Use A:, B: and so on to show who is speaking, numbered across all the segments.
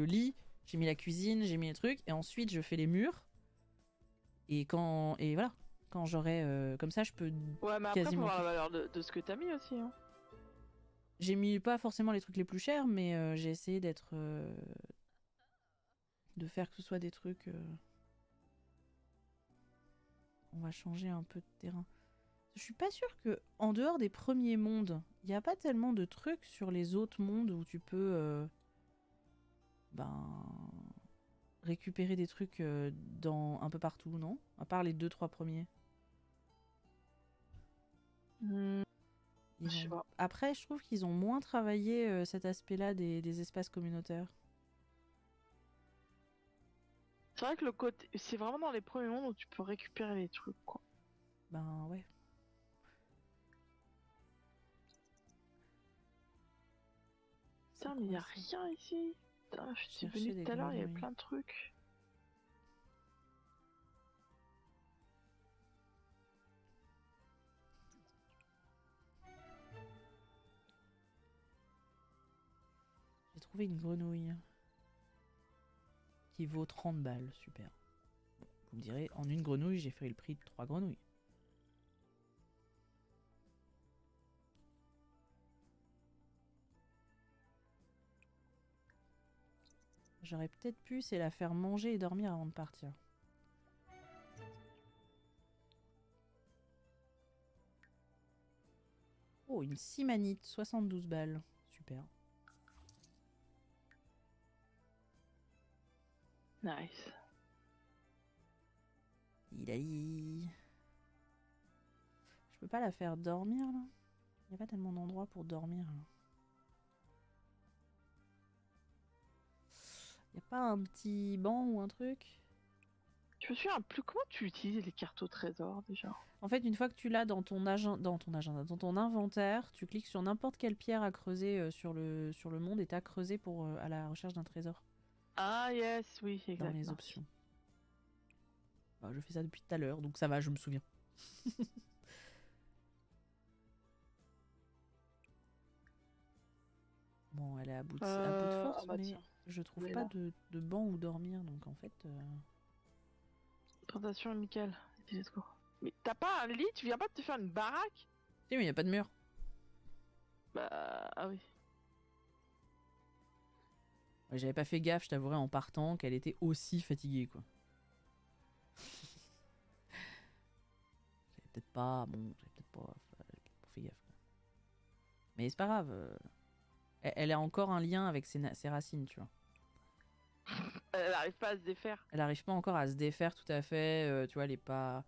A: le lit, j'ai mis la cuisine, j'ai mis les trucs, et ensuite je fais les murs. Et voilà. Quand j'aurai... comme ça, je peux
B: Ouais, mais après, faut
A: quasiment
B: voir la
A: tout.
B: valeur de ce que t'as mis aussi. Hein.
A: J'ai mis pas forcément les trucs les plus chers, mais j'ai essayé d'être... de faire que ce soit des trucs... On va changer un peu de terrain. Je suis pas sûre que, en dehors des premiers mondes, il n'y a pas tellement de trucs sur les autres mondes où tu peux récupérer des trucs un peu partout, non? À part les 2-3 premiers.
B: Je sais pas.
A: Après, je trouve qu'ils ont moins travaillé cet aspect-là des espaces communautaires.
B: C'est vrai que le côté. C'est vraiment dans les premiers mondes où tu peux récupérer les trucs, quoi.
A: Ben ouais.
B: Putain, mais y'a rien ici. Putain, je suis
A: Chercher
B: venu
A: des
B: tout à l'heure, il y avait
A: grenouilles.
B: plein de trucs.
A: J'ai trouvé une grenouille qui vaut 30 balles, super. Bon, vous me direz, en une grenouille, j'ai fait le prix de 3 grenouilles. J'aurais peut-être pu, c'est la faire manger et dormir avant de partir. Oh, une simanite, 72 balles. Super.
B: Nice.
A: Je peux pas la faire dormir là. Il n'y a pas tellement d'endroits pour dormir là. Y a pas un petit banc ou un truc?
B: Je me souviens plus comment tu utilises les cartes au trésor déjà.
A: En fait, une fois que tu l'as dans ton agenda, dans ton inventaire, tu cliques sur n'importe quelle pierre à creuser sur le monde et t'as creusé pour à la recherche d'un trésor.
B: Ah yes, oui, exact.
A: Dans les options. Bah, je fais ça depuis tout à l'heure, donc ça va, je me souviens. Bon, elle est à bout de force, mais
B: tiens.
A: je trouve
B: Elle est
A: pas
B: là.
A: de banc où dormir, donc en fait...
B: Présentation amicale. Let's go. Mais t'as pas un lit? Tu viens pas de te faire une baraque?
A: Si, mais y a pas de mur.
B: Bah, ah oui.
A: Ouais, j'avais pas fait gaffe, je t'avouerai, en partant, qu'elle était aussi fatiguée, quoi. J'avais peut-être pas... Bon, j'avais peut-être pas fait gaffe, quoi. Mais c'est pas grave. Elle a encore un lien avec ses racines, tu vois.
B: Elle arrive pas à se défaire.
A: Elle arrive pas encore à se défaire tout à fait, tu vois, elle est pas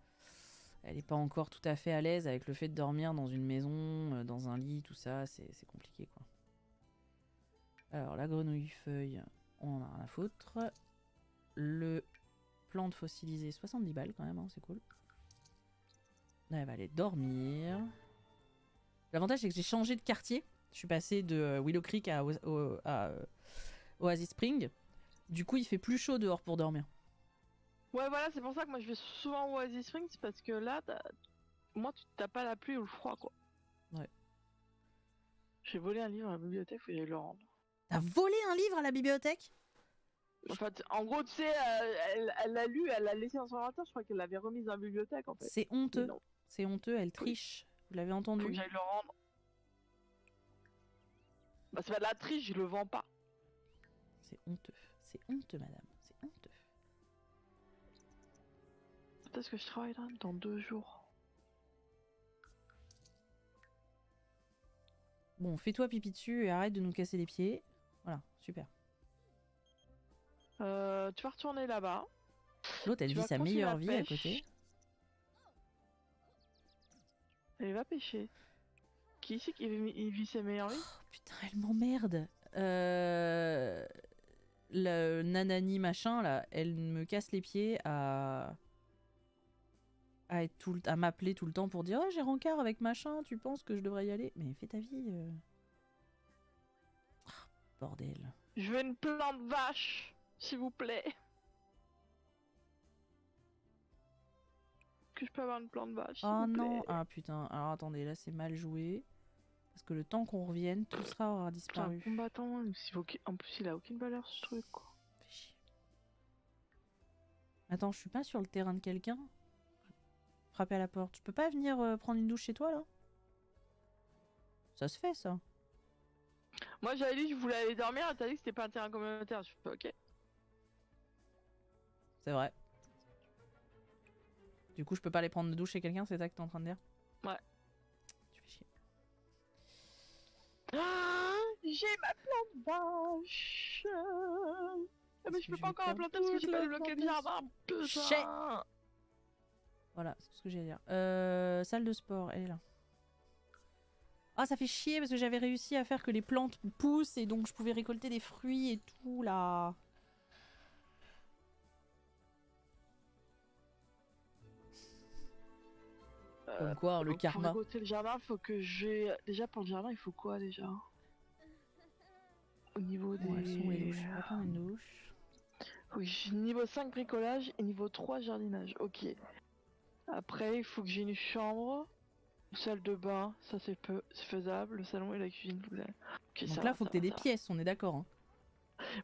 A: encore tout à fait à l'aise avec le fait de dormir dans une maison, dans un lit, tout ça, c'est compliqué, quoi. Alors, la grenouille feuille, on en a rien à foutre. Le plante fossilisée, 70 balles quand même, hein, c'est cool. Là, elle va aller dormir. L'avantage, c'est que j'ai changé de quartier. Je suis passé de Willow Creek à Oasis Spring. Du coup, il fait plus chaud dehors pour dormir.
B: Ouais, voilà, c'est pour ça que moi je vais souvent au Oasis Springs parce que là, moi, tu t'as pas la pluie ou le froid, quoi.
A: Ouais.
B: J'ai volé un livre à la bibliothèque, faut que j'aille le rendre.
A: T'as volé un livre à la bibliothèque?
B: En fait, en gros, tu sais, elle l'a lu, elle l'a laissé dans son ordinateur, je crois qu'elle l'avait remise dans la bibliothèque, en fait.
A: C'est honteux.
B: Non.
A: C'est honteux, elle triche. Vous l'avez
B: Faut
A: entendu?
B: que j'aille le rendre. Bah, c'est pas de la triche, je le vends pas.
A: C'est honteux. C'est honteux, madame. C'est honteux.
B: Peut-être que je travaille là dans 2 jours.
A: Bon, fais-toi pipi dessus et arrête de nous casser les pieds. Voilà, super.
B: Tu vas retourner là-bas.
A: L'autre, elle
B: Tu
A: vit
B: vas
A: sa
B: continuer
A: meilleure
B: la
A: vie à
B: pêche.
A: côté.
B: Elle va pêcher. Qui c'est qui vit ses meilleures vies?
A: Oh, putain, elle m'emmerde. Le nanani machin, là, elle me casse les pieds à m'appeler tout le temps pour dire « Oh, j'ai rencard avec machin, tu penses que je devrais y aller ?» Mais fais ta vie. Oh, bordel.
B: Je veux une plante vache, s'il vous plaît. Que je peux avoir une plante vache, s'il
A: Oh
B: vous plaît.
A: non. Ah putain, alors attendez, là c'est mal joué. Parce que le temps qu'on revienne, tout aura
B: Un
A: disparu.
B: combattant, en plus il a aucune valeur ce truc quoi.
A: Fais chier. Attends, je suis pas sur le terrain de quelqu'un. Frapper à la porte. Tu peux pas venir prendre une douche chez toi là? Ça se fait ça.
B: Moi j'avais dit que je voulais aller dormir, et t'as dit que c'était pas un terrain communautaire. Je fais ok.
A: C'est vrai. Du coup, je peux pas aller prendre une douche chez quelqu'un, c'est ça que t'es en train de dire?
B: Ouais.
A: Tu fais chier.
B: Ah, j'ai ma plante vache. Ah, mais
A: Parce
B: je
A: que
B: peux
A: je
B: pas
A: vais
B: encore la
A: perdre
B: planter parce que
A: toute
B: j'ai pas
A: la
B: débloqué le jardin.
A: Chais.
B: Putain.
A: Voilà, c'est tout ce que j'ai à dire. Salle de sport, elle est là. Ah, ça fait chier parce que j'avais réussi à faire que les plantes poussent et donc je pouvais récolter des fruits et tout là. Comme quoi, le
B: Pour
A: karma.
B: récolter le jardin, faut que j'ai. Déjà pour le jardin, il faut quoi déjà? Au niveau
A: Bon, elles sont où les
B: des.
A: douches? Je vais prendre une douche.
B: Oui, niveau 5 bricolage et niveau 3 jardinage. Ok. Après, il faut que j'ai une chambre, une salle de bain, ça c'est faisable, le salon et la cuisine. Ok,
A: Donc
B: ça
A: là,
B: va,
A: faut
B: ça
A: que t'aies
B: va,
A: des
B: ça va.
A: pièces, on est d'accord. Hein.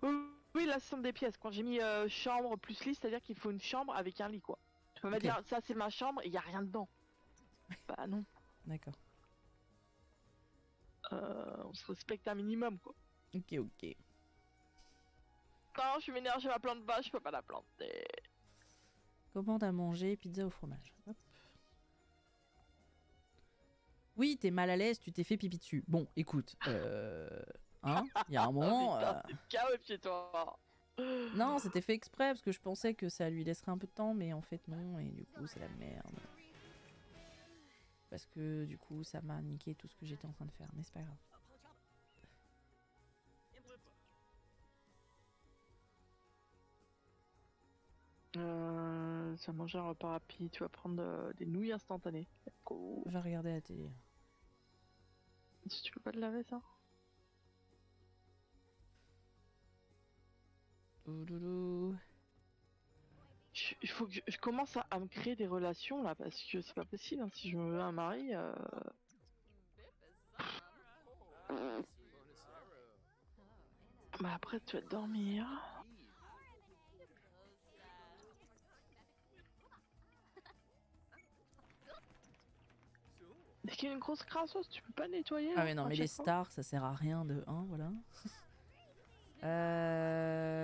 B: Oui, oui, là ce sont des pièces. Quand j'ai mis chambre plus lit, c'est-à-dire qu'il faut une chambre avec un lit quoi. Tu peux pas
A: Ok.
B: dire ça c'est ma chambre et il y a rien dedans. Bah non.
A: D'accord.
B: On se respecte un minimum quoi.
A: Ok, ok.
B: Non, je m'énerve, j'ai ma plante vache, je peux pas la planter.
A: Commande à manger, pizza au fromage. Hop. Oui, t'es mal à l'aise, tu t'es fait pipi dessus. Bon, écoute, hein, il y a un moment...
B: Putain, c'est chaos chez toi.
A: Non, c'était fait exprès parce que je pensais que ça lui laisserait un peu de temps, mais en fait non, et du coup c'est la merde. Parce que du coup ça m'a niqué tout ce que j'étais en train de faire, mais c'est pas grave.
B: Ça manger un repas rapide, tu vas prendre des nouilles instantanées. Cool.
A: Je vais regarder la télé.
B: Si tu peux pas te laver ça?
A: Ouloulou.
B: Il faut que je commence à me créer des relations là parce que c'est pas possible hein, si je me veux un mari. Bah après tu vas dormir. Dès qu'il y a une grosse crasseuse, tu peux pas nettoyer.
A: Ah
B: là,
A: mais non,
B: à
A: mais les
B: chaque fois
A: stars ça sert à rien de 1, voilà.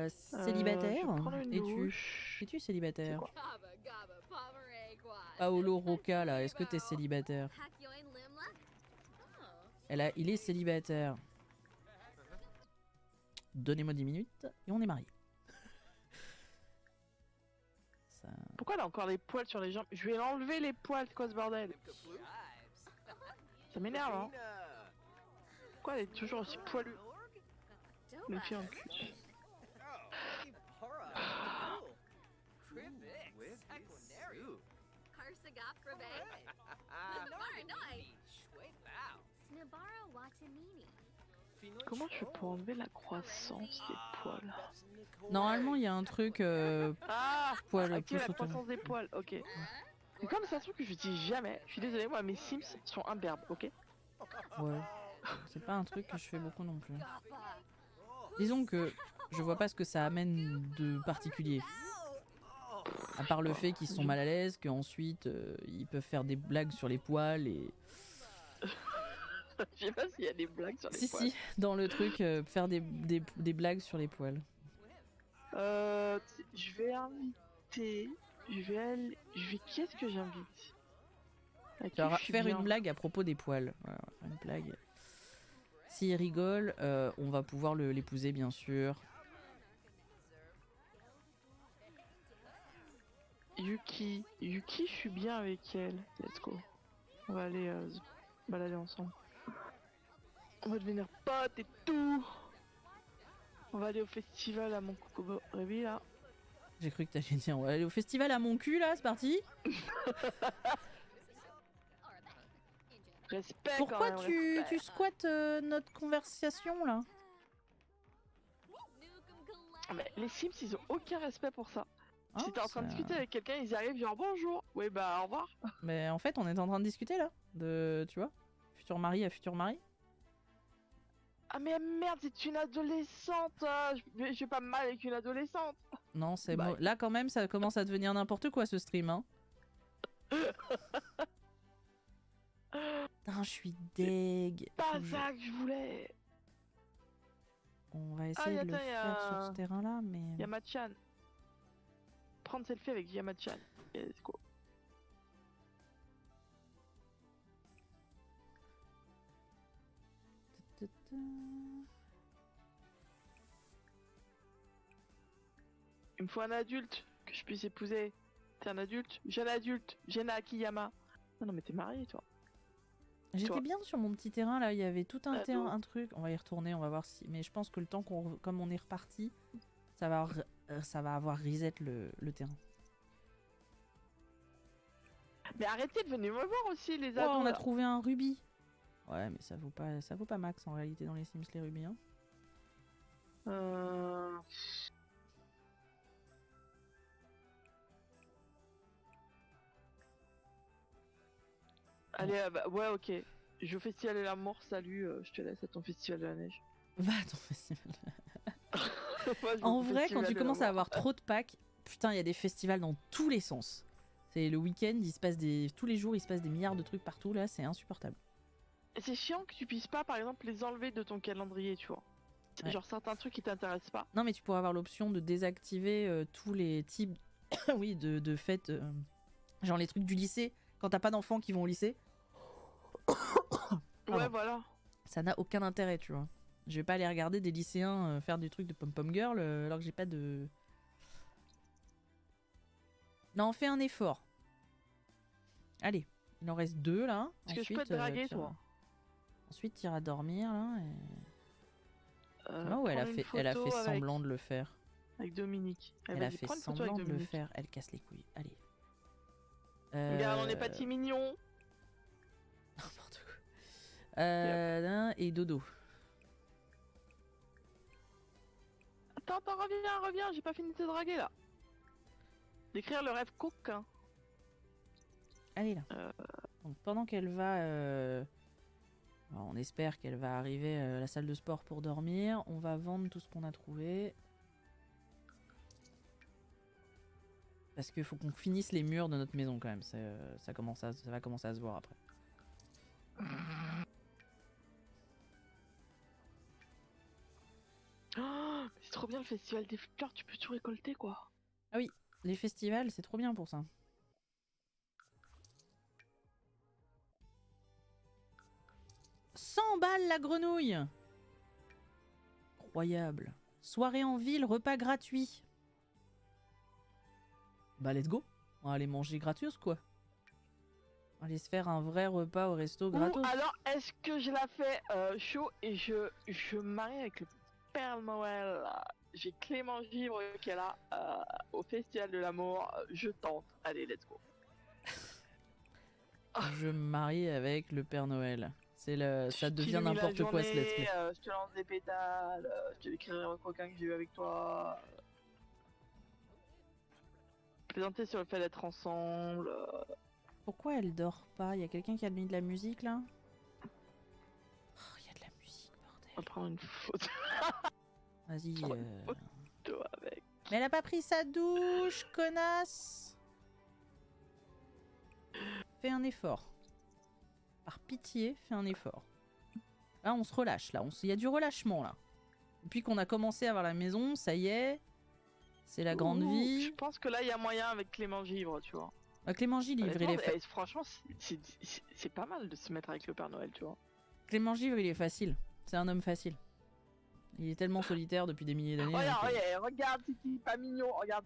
A: Célibataire?
B: Je vais prendre une
A: Es-tu
B: douche. C'est
A: célibataire?
B: quoi?
A: Paolo Rocca là, est-ce que t'es célibataire? Il est célibataire. Donnez-moi 10 minutes et on est mariés. Ça...
B: Pourquoi elle a encore les poils sur les jambes? Je vais enlever les poils, c'est quoi ce bordel? Ça m'énerve hein. Pourquoi elle est toujours aussi poilue? Le fille en cul. Comment je fais pour enlever la croissance des poils?
A: Normalement, il y a un truc
B: Ah,
A: poil
B: activer
A: plus
B: la
A: autonome.
B: croissance des poils, ok. Et comme c'est un truc que j'utilise jamais, je suis désolée, moi mes Sims sont imberbes, ok?
A: Ouais. C'est pas un truc que je fais beaucoup non plus. Disons que je vois pas ce que ça amène de particulier. À part le fait qu'ils sont mal à l'aise, qu'ensuite ils peuvent faire des blagues sur les poils et...
B: Je sais pas s'il y a des blagues sur les
A: Si
B: poils.
A: si, dans le truc, faire des blagues sur les poils.
B: Je vais inviter... Qui est-ce que j'invite?
A: Alors, faire une blague à propos des poils. Voilà, faire une blague. S'il rigole, on va pouvoir l'épouser bien sûr.
B: Yuki, je suis bien avec elle. Let's go. On va aller se balader ensemble. On va devenir potes et tout. On va aller au festival à mon Kokobo Revi là.
A: J'ai cru que t'allais dire on va aller au festival à mon cul là, c'est parti.
B: Respect.
A: Pourquoi
B: quand même,
A: tu
B: respect.
A: squattes notre conversation là?
B: Mais les Sims ils ont aucun respect pour ça.
A: Hein,
B: Si t'es en train de
A: ça-
B: discuter avec quelqu'un, ils arrivent genre bonjour. Oui bah au revoir.
A: Mais en fait, on est en train de discuter là. De. Tu vois? Futur mari à futur mari.
B: Ah mais merde, c'est une adolescente. Je vais pas mal avec une adolescente.
A: Non, c'est
B: Bye.
A: là quand même, ça commence à devenir n'importe quoi ce stream. Hein. Putain, je suis deg.
B: Pas
A: Faut que
B: ça que je voulais.
A: On va essayer de le
B: attends,
A: faire sur ce terrain-là, mais...
B: Yamachan. Prendre selfie avec Yamachan. Let's go. Il me faut un adulte que je puisse épouser. T'es un adulte? Jeune adulte. Gena Akiyama. Non mais t'es marié toi.
A: J'étais
B: Toi.
A: bien sur mon petit terrain là, il y avait tout un
B: Ado.
A: terrain, un truc. On va y retourner, on va voir si. Mais je pense que le temps comme on est reparti, ça va avoir reset le terrain.
B: Mais arrêtez de venir me voir aussi les
A: Oh,
B: ados.
A: on a
B: là.
A: trouvé un rubis. Ouais, mais ça vaut pas max en réalité dans les Sims les rubis. Hein.
B: Allez, bah, ouais, ok. Je festival de l'amour, salut, je te laisse à ton festival de la neige.
A: Va à ton festival.
B: Moi, je vais
A: En
B: au
A: vrai, quand
B: festival
A: tu
B: de
A: commences à
B: l'amour.
A: avoir trop de packs, putain, il y a des festivals dans tous les sens. C'est le week-end, tous les jours, il se passe des milliards de trucs partout là, c'est insupportable.
B: Et c'est chiant que tu puisses pas, par exemple, les enlever de ton calendrier, tu vois.
A: Ouais.
B: Genre certains trucs qui t'intéressent pas.
A: Non, mais tu pourras avoir l'option de désactiver tous les types oui, de fêtes, genre les trucs du lycée, quand t'as pas d'enfants qui vont au lycée.
B: Ouais, voilà.
A: Ça n'a aucun intérêt, tu vois. Je vais pas aller regarder des lycéens faire des trucs de pom-pom girl alors que j'ai pas de... Non, fais un effort. Allez, il en reste 2 là.
B: Est-ce que je peux te draguer, toi?
A: Ensuite, tu iras dormir là. Et...
B: prendre
A: elle a
B: une
A: fait
B: photo
A: semblant de le faire.
B: avec Dominique.
A: Elle a fait semblant de le faire. Elle casse les couilles. Allez.
B: Regarde, on n'est pas si mignons.
A: N'importe quoi. Et dodo.
B: Attends, reviens, j'ai pas fini de te draguer là. D'écrire le rêve coquin.
A: Allez là. Donc, pendant qu'elle va... alors, on espère qu'elle va arriver à la salle de sport pour dormir. On va vendre tout ce qu'on a trouvé. Parce qu'il faut qu'on finisse les murs de notre maison quand même. Ça va commencer à se voir après.
B: Oh, c'est trop bien le festival des fleurs, tu peux tout récolter quoi.
A: Ah oui, les festivals, c'est trop bien pour ça. « 100 balles la grenouille !» Incroyable. Soirée en ville, repas gratuit. Bah let's go. On va aller manger gratos quoi. On va aller se faire un vrai repas au resto gratos.
B: Ou alors, est-ce que je la fais chaud et je me marie avec le Père Noël. J'ai Clément Givre qui est là au Festival de l'amour. Je tente. Allez, let's go.
A: Je me marie avec le Père Noël. Ça devient
B: t'illumine la
A: n'importe quoi ce
B: journée,
A: let's play.
B: je te lance des pétales, je te décrirai un coquin que j'ai eu avec toi. Plaisanter sur le fait d'être ensemble.
A: Pourquoi elle dort pas? Il y a quelqu'un qui a mis de la musique là? Oh, il y a de la musique, bordel.
B: On va prendre une photo
A: Vas-y.
B: avec.
A: Mais elle a pas pris sa douche, connasse! Fais un effort. Par pitié, fais un effort. Là, on se relâche. Là, il y a du relâchement là. Depuis qu'on a commencé à avoir la maison, ça y est. C'est la grande vie.
B: Je pense que là, il y a moyen avec Clément Givre, tu vois.
A: Clément Givre, il est facile.
B: Franchement, c'est pas mal de se mettre avec le Père Noël, tu vois.
A: Clément Givre, il est facile. C'est un homme facile. Il est tellement solitaire depuis des milliers d'années.
B: Regarde, c'est pas mignon, regarde.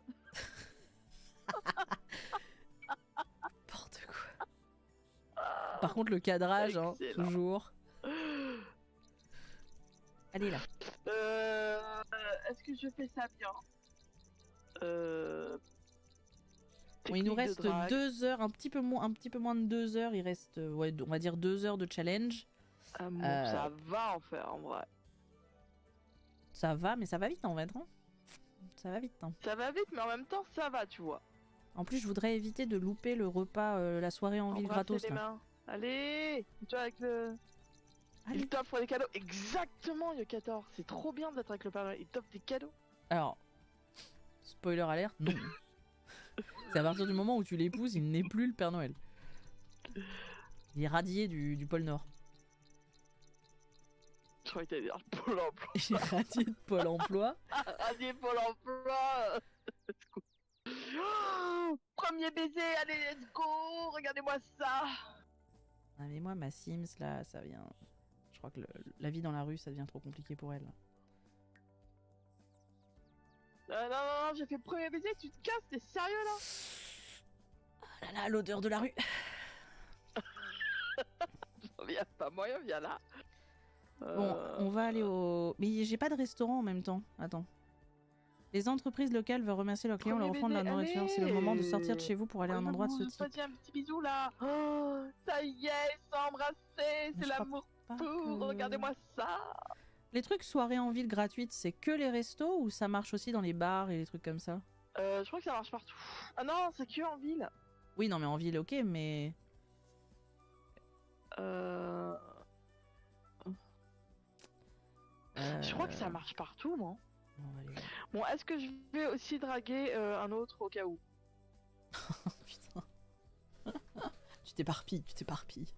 A: N'importe quoi. Par contre, le cadrage, hein, toujours. Allez là.
B: Est-ce que je fais ça bien?
A: Bon, il nous reste 2 heures, un petit peu moins de 2 heures. Il reste, ouais, on va dire 2 heures de challenge.
B: Ça va en faire en vrai.
A: Ça va, mais ça va vite en fait. Hein, ça va vite. Hein.
B: Ça va vite, mais en même temps, ça va, tu vois.
A: En plus, je voudrais éviter de louper le repas, la soirée en ville gratos.
B: Les mains. Allez, toi avec le.
A: Allez.
B: Il t'offre des cadeaux. Exactement, Yokator. C'est trop bien d'être avec le Père Noël. Il t'offre des cadeaux.
A: Alors, spoiler alerte, non. C'est à partir du moment où tu l'épouses, il n'est plus le Père Noël. Il est radié du pôle Nord.
B: Je crois que t'allais dire Pôle emploi.
A: Il est radié de Pôle emploi.
B: Radié Pôle emploi. Let's go. Oh, premier baiser, allez, let's go. Regardez-moi ça.
A: Ah mais moi, ma Sims, là, ça vient... Je crois que la vie dans la rue, ça devient trop compliqué pour elle.
B: Non, j'ai fait premier baiser, tu te casses, t'es sérieux là?
A: Ah là là, l'odeur de la rue.
B: Viens, pas moyen, viens là.
A: Bon, on va aller au... Mais j'ai pas de restaurant en même temps. Attends. Les entreprises locales veulent remercier leurs clients en leur offrant de la nourriture. C'est le moment de sortir de chez vous pour aller à un endroit de ce type.
B: Vas-y, un petit bisou là. Oh, ça y est, s'embrasser, c'est l'amour pour. Regardez-moi ça.
A: Les trucs soirées en ville gratuites, c'est que les restos ou ça marche aussi dans les bars et les trucs comme ça?
B: Je crois que ça marche partout. Ah non, c'est que en ville.
A: Oui, non, mais en ville, ok, mais...
B: Je crois que ça marche partout, moi.
A: On va aller voir.
B: Bon, est-ce que je vais aussi draguer un autre au cas où?
A: Putain. Tu t'éparpilles, tu t'éparpilles.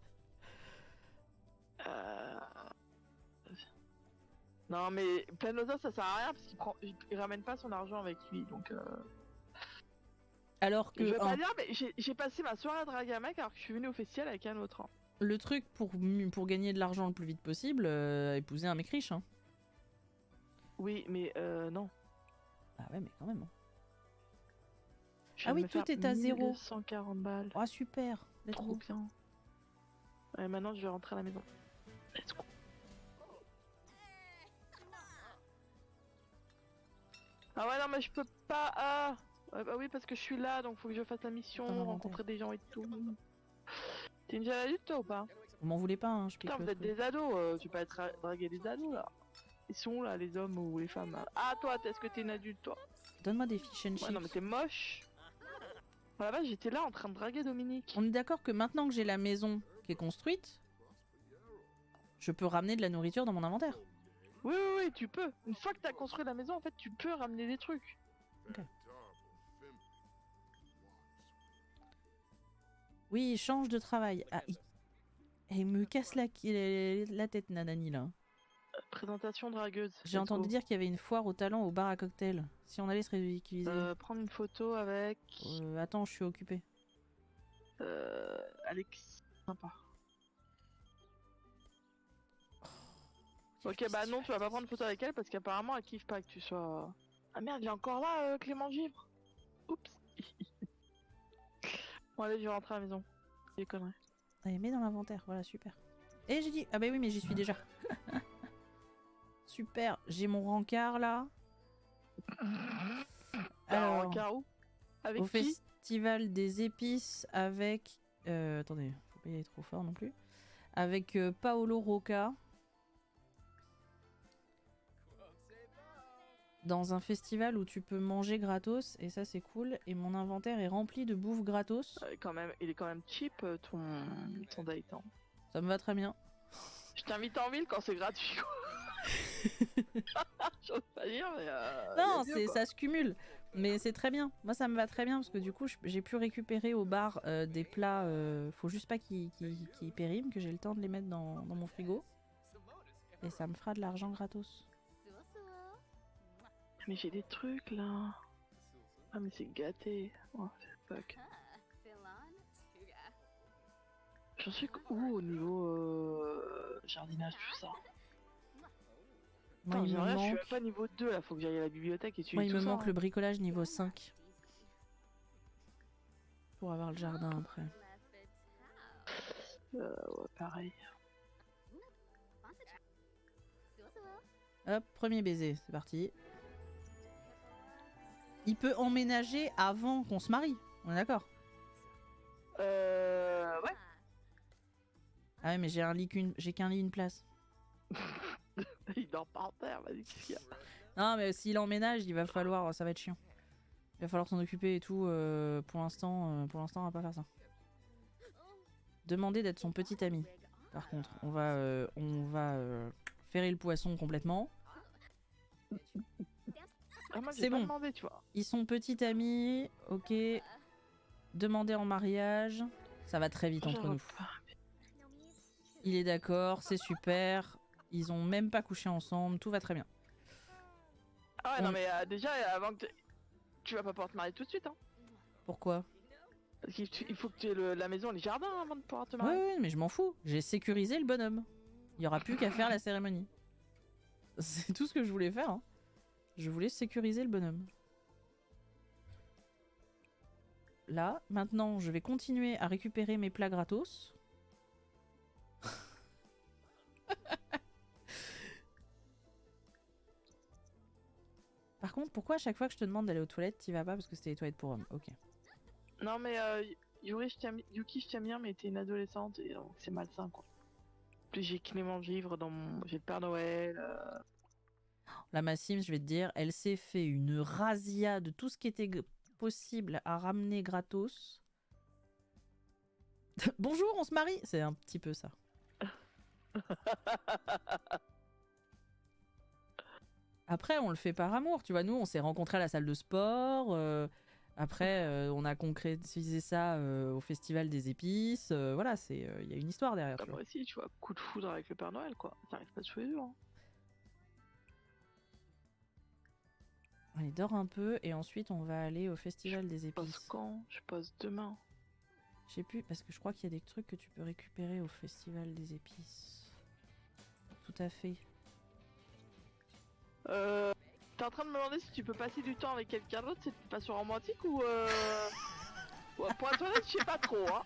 B: Non, mais Planosa, ça sert à rien parce qu'il ramène pas son argent avec lui, donc...
A: Alors que...
B: Je vais pas dire, mais j'ai passé ma soirée à draguer un mec alors que je suis venue au festival avec un autre. Hein.
A: Le truc pour gagner de l'argent le plus vite possible, épouser un mec riche, hein.
B: Oui, mais non.
A: Ah ouais, mais quand même. Hein.
B: Je
A: Ah
B: vais
A: oui,
B: me
A: tout
B: faire
A: est à 0.
B: 140 balles.
A: Ah super. Let's
B: Trop
A: go.
B: bien. Ouais, maintenant je vais rentrer à la maison. Let's go. Ah ouais, non, mais je peux pas. Ah ouais, bah oui, parce que je suis là, donc faut que je fasse la mission, rencontrer des gens et tout. T'es une jeune adulte, toi, ou pas?
A: Vous m'en voulez pas, hein, je pique
B: Putain,
A: le
B: vous êtes
A: truc.
B: des ados, tu peux pas draguer des ados, là. Ils sont là, les hommes ou les femmes. Ah, toi, est-ce que t'es une adulte, toi?
A: Donne-moi des fish and chips.
B: Ouais, non, mais t'es moche. À la base, j'étais là en train de draguer Dominique.
A: On est d'accord que maintenant que j'ai la maison qui est construite, je peux ramener de la nourriture dans mon inventaire.
B: Oui, tu peux. Une fois que t'as construit la maison, en fait, tu peux ramener des trucs.
A: Ok. Oui, change de travail. Ah, il me casse la tête, Nanani, là.
B: Présentation dragueuse.
A: J'ai entendu dire qu'il y avait une foire au talent au bar à cocktail. Si on allait se ridiculiser.
B: Prendre une photo avec...
A: Attends, je suis occupée.
B: Alex. Sympa. Ok, bah non, tu vas pas prendre photo avec elle parce qu'apparemment elle kiffe pas que tu sois... Ah merde, il est encore là, Clément Givre. Oups. Bon allez, je vais rentrer à la maison. Des conneries.
A: Allez, mets dans l'inventaire, voilà, super. Et j'ai dit... Ah bah oui, mais j'y suis déjà. Super, j'ai mon rencard là.
B: Alors, rencard où? Avec
A: au
B: qui?
A: Festival des épices avec... attendez, faut pas y aller trop fort non plus. Avec Paolo Rocca. Dans un festival où tu peux manger gratos, et ça c'est cool, et mon inventaire est rempli de bouffe gratos.
B: Quand même, il est quand même cheap ton date. Hein.
A: Ça me va très bien.
B: Je t'invite en ville quand c'est gratuit. J'ose pas dire, mais
A: non, ça se cumule, mais c'est très bien. Moi ça me va très bien parce que du coup j'ai pu récupérer au bar des plats, faut juste pas qu'ils périment, que j'ai le temps de les mettre dans mon frigo. Et ça me fera de l'argent gratos.
B: Mais j'ai des trucs là. Ah mais c'est gâté. Oh fuck. J'en suis où au niveau jardinage, tout ça?
A: Moi, il me
B: je
A: manque...
B: suis pas niveau 2 là, faut que j'aille à la bibliothèque et tu.
A: Moi il me manque le bricolage niveau 5. Pour avoir le jardin après.
B: Ouais, pareil.
A: Hop, premier baiser, c'est parti. Il peut emménager avant qu'on se marie, on est d'accord?
B: Ouais.
A: Ah ouais, mais j'ai qu'un lit, une place.
B: Il dort par terre, vas-y, qu'est-ce qu'il y a?
A: Non, mais s'il emménage, il va falloir, ça va être chiant. Il va falloir s'en occuper et tout. Pour l'instant, on va pas faire ça. Demander d'être son petit ami. Par contre, on va ferrer le poisson complètement.
B: Ah, moi,
A: C'est
B: j'ai pas
A: bon.
B: demandé, tu vois.
A: Ils sont petits amis, ok. Demander en mariage, ça va très vite
B: Je
A: entre nous.
B: repars.
A: Il est d'accord, c'est super. Ils ont même pas couché ensemble, tout va très bien.
B: Ah ouais,
A: On-
B: non, mais déjà, avant que tu vas pas pouvoir te marier tout de suite, hein.
A: Pourquoi?
B: Parce qu'il faut que tu aies la maison, les jardins avant de pouvoir te
A: Ouais,
B: marier.
A: ouais, mais je m'en fous. J'ai sécurisé le bonhomme. Il y aura plus qu'à faire la cérémonie. C'est tout ce que je voulais faire. Hein. Je voulais sécuriser le bonhomme. Là, maintenant, je vais continuer à récupérer mes plats gratos. Par contre, pourquoi à chaque fois que je te demande d'aller aux toilettes, t'y vas pas parce que c'était les toilettes pour hommes? Ok.
B: Non, mais Yuki, je t'aime bien, mais t'es une adolescente et donc c'est malsain, quoi. En plus, j'ai Clément Vivre dans mon. J'ai le Père Noël.
A: La Massim, je vais te dire, elle s'est fait une razzia de tout ce qui était possible à ramener gratos. Bonjour, on se marie. C'est un petit peu ça. Après, on le fait par amour, tu vois. Nous, on s'est rencontrés à la salle de sport. Après, on a concrétisé ça au Festival des Épices. Voilà, il y a une histoire derrière.
B: Bah,
A: Tu
B: moi
A: vois.
B: aussi, tu vois, coup de foudre avec le Père Noël, quoi. Ça arrive pas tous les jours. Hein.
A: Allez, dors un peu et ensuite on va aller au Festival des
B: Je pose
A: Épices.
B: quand? Je pose demain.
A: Je sais plus, parce que je crois qu'il y a des trucs que tu peux récupérer au Festival des Épices. Tout à fait.
B: T'es en train de me demander si tu peux passer du temps avec quelqu'un d'autre, c'est pas sur romantique ou ouais, pour être honnête, je sais pas trop, hein.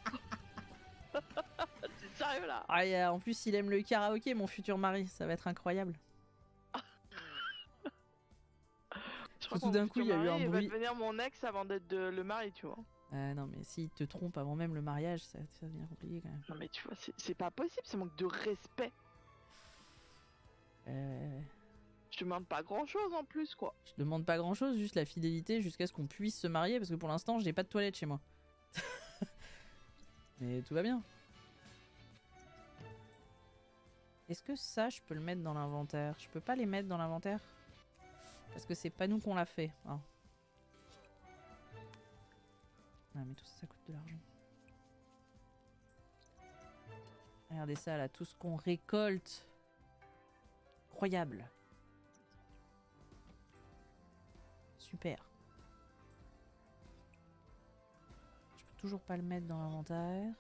B: C'est sérieux là.
A: Ah, en plus, il aime le karaoké, mon futur mari. Ça va être incroyable.
B: Je crois
A: Tout
B: que
A: d'un
B: mon
A: coup, il
B: futur
A: y a eu
B: mari,
A: un
B: il va
A: bruit.
B: devenir mon ex avant d'être le mari, tu vois.
A: Non, mais s'il te trompe avant même le mariage, ça devient compliqué quand même.
B: Non mais tu vois, c'est pas possible, c'est manque de respect. Je te demande pas grand chose en plus, quoi.
A: Je demande pas grand chose, juste la fidélité jusqu'à ce qu'on puisse se marier, parce que pour l'instant, j'ai pas de toilette chez moi. Mais tout va bien. Est-ce que ça, je peux le mettre dans l'inventaire? Je peux pas les mettre dans l'inventaire? Parce que c'est pas nous qu'on l'a fait. Hein. Ah, mais tout ça, ça coûte de l'argent. Regardez ça, là, tout ce qu'on récolte. Incroyable. Super. Je peux toujours pas le mettre dans l'inventaire.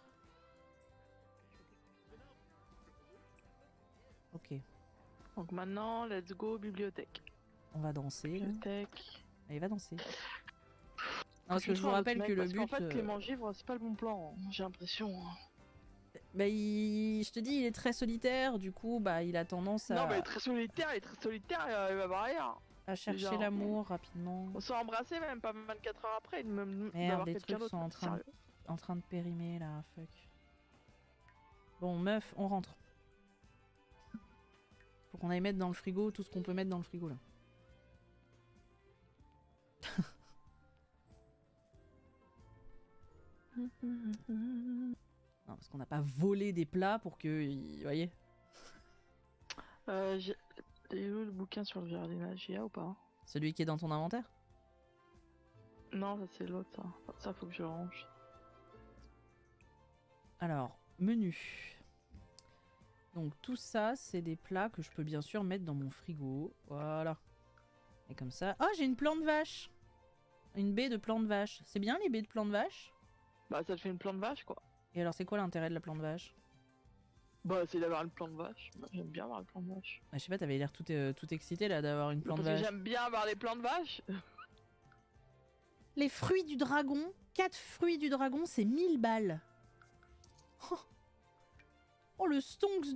A: Ok.
B: Donc maintenant, let's go bibliothèque.
A: On va danser. Là.
B: Bibliothèque.
A: Allez, va danser. Non, parce que je vous rappelle que le but...
B: En fait, Clément Givre, c'est pas le bon plan, hein, j'ai l'impression.
A: Bah, je te dis, il est très solitaire, du coup, bah, il a tendance
B: Non, mais il est très solitaire, il va voir rien.
A: à chercher
B: Genre,
A: l'amour rapidement.
B: On s'est embrassé même pas 24 heures après, il va
A: Merde,
B: avoir
A: les
B: quelqu'un
A: trucs sont
B: d'autre.
A: en train de périmer là, fuck. Bon, meuf, on rentre. Faut qu'on aille mettre dans le frigo tout ce qu'on peut mettre dans le frigo là. Non, parce qu'on n'a pas volé des plats pour que. Vous voyez?
B: J'ai lu le bouquin sur le jardinage, il y a ou pas?
A: Celui qui est dans ton inventaire?
B: Non, ça c'est l'autre, ça. Ça faut que je range.
A: Alors, menu. Donc tout ça, c'est des plats que je peux bien sûr mettre dans mon frigo. Voilà. Et comme ça... Oh, j'ai une plante vache! Une baie de plante vache. C'est bien les baies de plante vache?
B: Bah ça te fait une plante vache, quoi.
A: Et alors, c'est quoi l'intérêt de la plante vache?
B: Bah c'est d'avoir une plante vache. Bah, j'aime bien avoir une plante vache.
A: Bah, je sais pas, t'avais l'air tout excité là d'avoir une plante
B: Parce
A: vache.
B: que j'aime bien avoir des plantes vaches.
A: Les fruits du dragon, 4 fruits du dragon, c'est 1000 balles. Oh, le stonks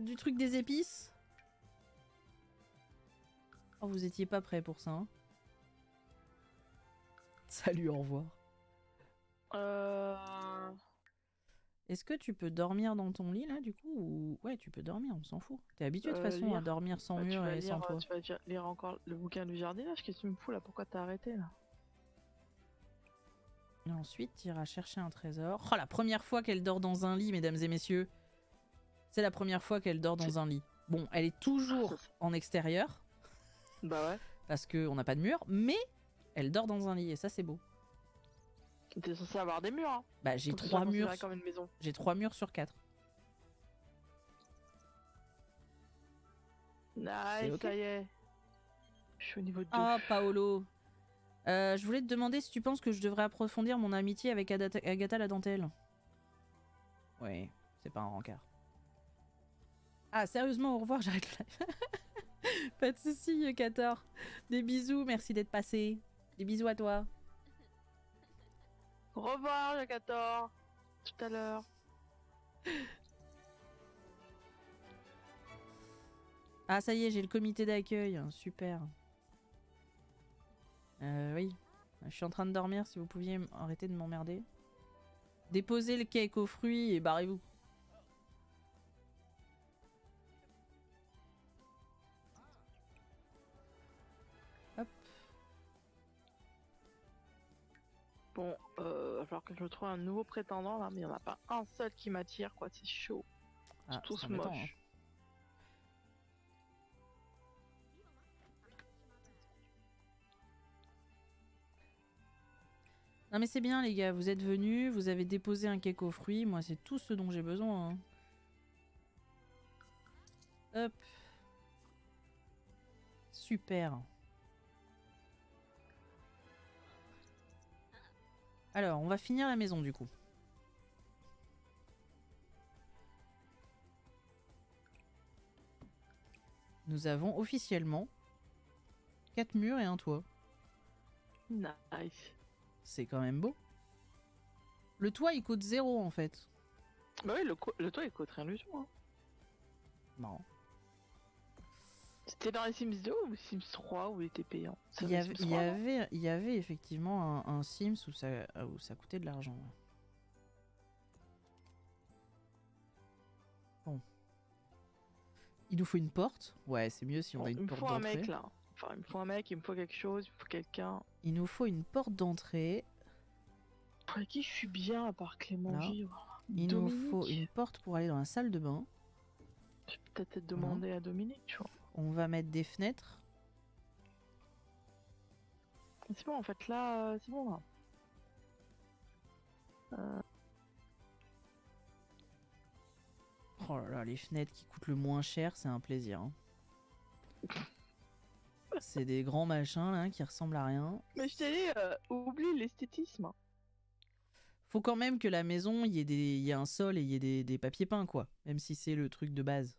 A: du truc des épices. Oh, vous étiez pas prêts pour ça. Hein. Salut, au revoir. Est-ce que tu peux dormir dans ton lit là du coup ou... Ouais, tu peux dormir, on s'en fout. T'es habitué de toute façon à dormir sans mur et sans toit.
B: Tu vas lire encore le bouquin du jardinage, qu'est-ce que tu me fous là? Pourquoi t'as arrêté là?
A: Et ensuite, tu iras chercher un trésor. Oh, la première fois qu'elle dort dans un lit, mesdames et messieurs. C'est la première fois qu'elle dort dans un lit. Bon, elle est toujours en extérieur.
B: Bah ouais.
A: Parce qu'on n'a pas de mur, mais elle dort dans un lit et ça c'est beau.
B: T'es censé avoir des murs, hein.
A: Bah j'ai
B: Pour que ce
A: 3
B: soit
A: murs.
B: considéré comme une maison.
A: J'ai 3 murs sur 4.
B: Nice,
A: ok.
B: ça y est. Je suis au niveau 2.
A: Ah, Paolo. Je voulais te demander si tu penses que je devrais approfondir mon amitié avec Agatha la dentelle. Ouais, c'est pas un rencard. Ah, sérieusement, au revoir, j'arrête le live. Pas de soucis, 14. Des bisous, merci d'être passé. Des bisous à toi.
B: Au revoir, Jakator. Tout à l'heure.
A: Ah, ça y est, j'ai le comité d'accueil. Super. Oui. Je suis en train de dormir, si vous pouviez arrêter de m'emmerder. Déposez le cake aux fruits et barrez-vous. Hop.
B: Bon, va falloir que je me trouve un nouveau prétendant là, mais il n'y en a pas un seul qui m'attire, quoi, c'est chaud.
A: Ah,
B: C'est tous
A: c'est embêtant,
B: moches.
A: Non mais c'est bien les gars, vous êtes venus, vous avez déposé un cake aux fruits, moi c'est tout ce dont j'ai besoin. Hein. Hop. Super. Alors, on va finir la maison du coup. Nous avons officiellement 4 murs et un toit.
B: Nice.
A: C'est quand même beau. Le toit il coûte 0 en fait.
B: Bah oui, le toit il coûte rien du tout. Hein.
A: Marrant.
B: C'était dans les Sims 2 ou Sims 3 où il était payant?
A: Il y avait effectivement un Sims où ça coûtait de l'argent. Ouais. Bon. Il nous faut une porte. Ouais, c'est mieux si on a une porte d'entrée.
B: Il me faut un mec là. Enfin, il me faut un mec, il me faut quelque chose, il me faut quelqu'un.
A: Il nous faut une porte d'entrée.
B: Pour qui je suis bien à part Clément
A: Là.
B: Givre.
A: Il nous faut une porte pour aller dans la salle de bain.
B: Je vais peut-être demander à Dominique, tu vois.
A: On va mettre des fenêtres.
B: C'est bon, en fait, là, c'est bon, là.
A: Oh là là, les fenêtres qui coûtent le moins cher, c'est un plaisir. Hein. C'est des grands machins là qui ressemblent à rien.
B: Mais je t'ai dit, oublie l'esthétisme.
A: Faut quand même que la maison, il y ait un sol et il y ait des papiers peints, quoi. Même si c'est le truc de base.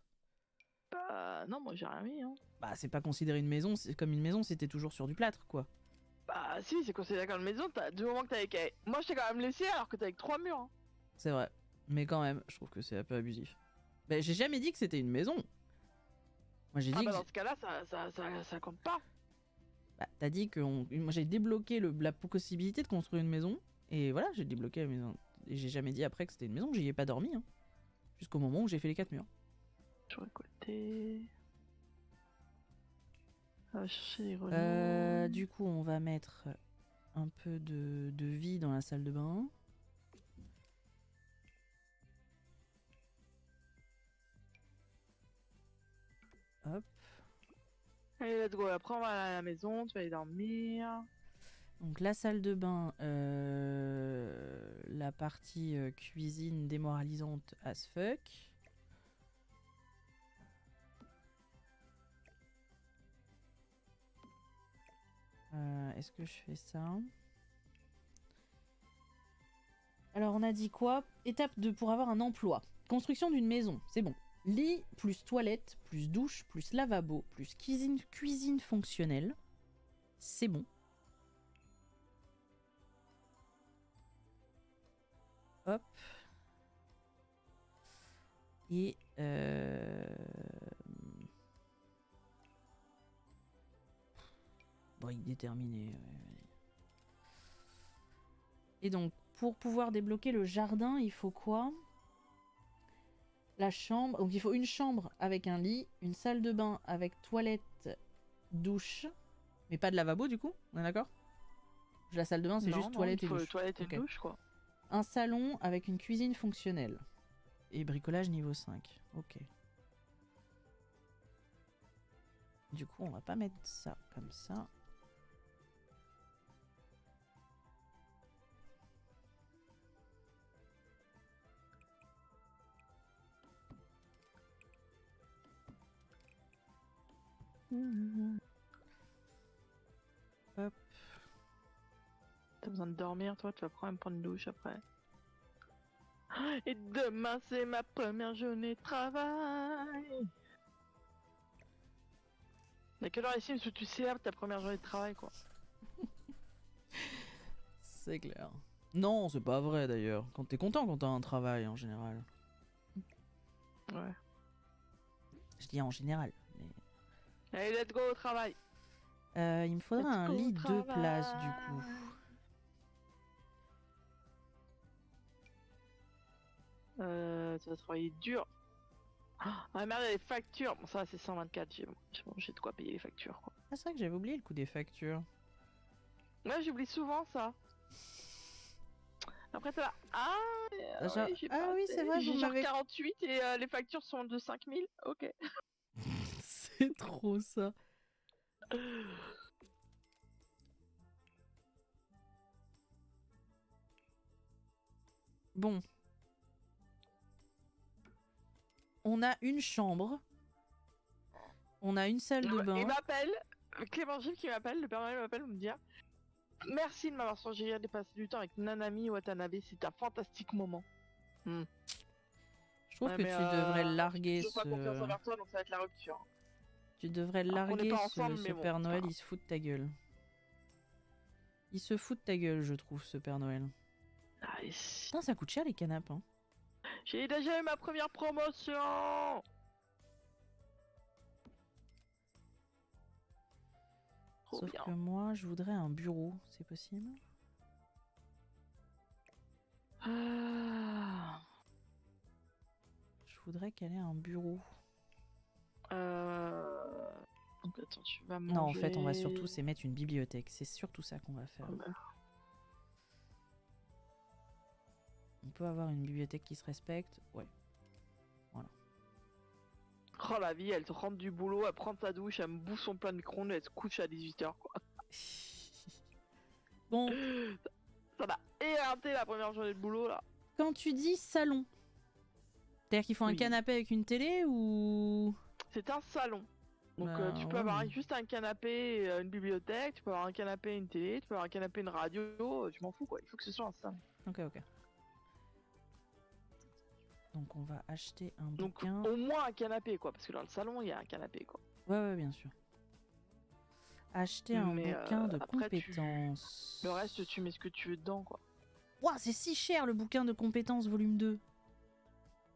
B: Bah, non, moi j'ai rien mis, hein.
A: Bah, c'est pas considéré une maison, c'est comme une maison si t'es toujours sur du plâtre, quoi.
B: Bah, si, c'est considéré comme une maison, du moment que t'as avec. Moi, je t'ai quand même laissé alors que t'as avec 3 murs. Hein.
A: C'est vrai. Mais quand même, je trouve que c'est un peu abusif. Bah, j'ai jamais dit que c'était une maison. Moi, j'ai dit
B: bah,
A: que.
B: dans ce cas-là, ça compte pas.
A: Bah, t'as dit que. Moi, j'ai débloqué la possibilité de construire une maison. Et voilà, j'ai débloqué la maison. Et j'ai jamais dit après que c'était une maison, j'y ai pas dormi. Hein. Jusqu'au moment où j'ai fait les 4 murs.
B: Je vais récolter. On va chercher les grenouilles.
A: Du coup, on va mettre un peu de vie dans la salle de bain. Hop.
B: Allez, let's go. Après, on va aller à la maison, tu vas aller dormir.
A: Donc la salle de bain, la partie cuisine démoralisante as fuck. Est-ce que je fais ça? Alors on a dit quoi? Étape 2 pour avoir un emploi. Construction d'une maison, c'est bon. Lit plus toilette plus douche plus lavabo plus cuisine fonctionnelle. C'est bon. Hop. Et brique déterminée. Ouais. Et donc, pour pouvoir débloquer le jardin, il faut quoi? La chambre. Donc, il faut une chambre avec un lit, une salle de bain avec toilette, douche, mais pas de lavabo du coup. On est d'accord? La salle de bain, c'est juste toilette et douche.
B: Toilette et douche, quoi.
A: Un salon avec une cuisine fonctionnelle. Et bricolage niveau 5. Ok. Du coup, on va pas mettre ça comme ça. Hop.
B: T'as besoin de dormir, toi, tu vas quand même prendre une douche après. Et demain, c'est ma première journée de travail. Mais quelle heure ici, où tu célèbres ta première journée de travail, quoi.
A: C'est clair. Non, c'est pas vrai d'ailleurs. Quand t'es content quand t'as un travail en général.
B: Ouais.
A: Je dis en général. Mais...
B: Allez, let's go au travail.
A: il me faudra
B: Let's
A: un
B: go au
A: lit 2
B: travail.
A: places du coup.
B: Tu vas travailler dur. Ah merde, les factures. Bon, ça, c'est 124. J'ai de quoi payer les factures, quoi.
A: Ah, c'est vrai que j'avais oublié le coût des factures.
B: Ouais, j'oublie souvent ça. Après, t'es là. Ah,
A: Genre-
B: j'ai
A: ah
B: pas
A: oui,
B: assez.
A: c'est vrai, vous
B: J'ai genre
A: m'avez...
B: 48 et les factures sont de 5000. Ok.
A: C'est trop ça. Bon. On a une chambre. On a une salle de bain.
B: Il m'appelle. Clément Gilles qui m'appelle. Le père Noël m'appelle pour me dire merci de m'avoir suggéré de passer du temps avec Nanami Watanabe. C'est un fantastique moment.
A: Je trouve
B: Ouais,
A: que
B: mais
A: tu devrais larguer
B: je pas confiance
A: ce...
B: envers toi, donc ça va être la rupture.
A: Tu devrais
B: Alors qu'on n'est
A: larguer
B: pas ensemble,
A: ce
B: mais bon,
A: Père
B: c'est
A: Noël,
B: pas grave.
A: il se fout de ta gueule. Il se fout de ta gueule, je trouve, ce Père Noël.
B: Nice.
A: Putain, ça coûte cher les canapes, hein.
B: J'ai déjà eu ma première promotion. Trop
A: Sauf
B: bien.
A: que moi, je voudrais un bureau, c'est possible?
B: Ah.
A: Je voudrais qu'elle ait un bureau.
B: Donc attends, tu vas manger.
A: Non, en fait, on va surtout c'est mettre une bibliothèque. C'est surtout ça qu'on va faire. On peut avoir une bibliothèque qui se respecte. Ouais. Voilà.
B: Oh la vie, elle te rentre du boulot, elle prend sa douche, elle me bouffe son pain de micro-ondes, elle se couche à 18h quoi.
A: Bon,
B: Ça m'a éreinté la première journée de boulot là.
A: quand tu dis salon, c'est-à-dire qu'il faut un
B: Oui.
A: canapé avec une télé ou...
B: C'est un salon. Donc
A: Bah,
B: tu peux
A: ouais,
B: avoir
A: mais-
B: juste un canapé et une bibliothèque, tu peux avoir un canapé et une télé, tu peux avoir un canapé et une radio, je m'en fous quoi, il faut que ce soit un salon.
A: Ok, ok. Donc on va acheter un
B: Donc
A: bouquin.
B: au moins un canapé quoi, parce que dans le salon il y a un canapé quoi.
A: Ouais, ouais, bien sûr. Acheter un
B: Mais,
A: bouquin de
B: après,
A: compétences.
B: Le reste tu mets ce que tu veux dedans quoi.
A: Ouah, c'est si cher le bouquin de compétences volume 2.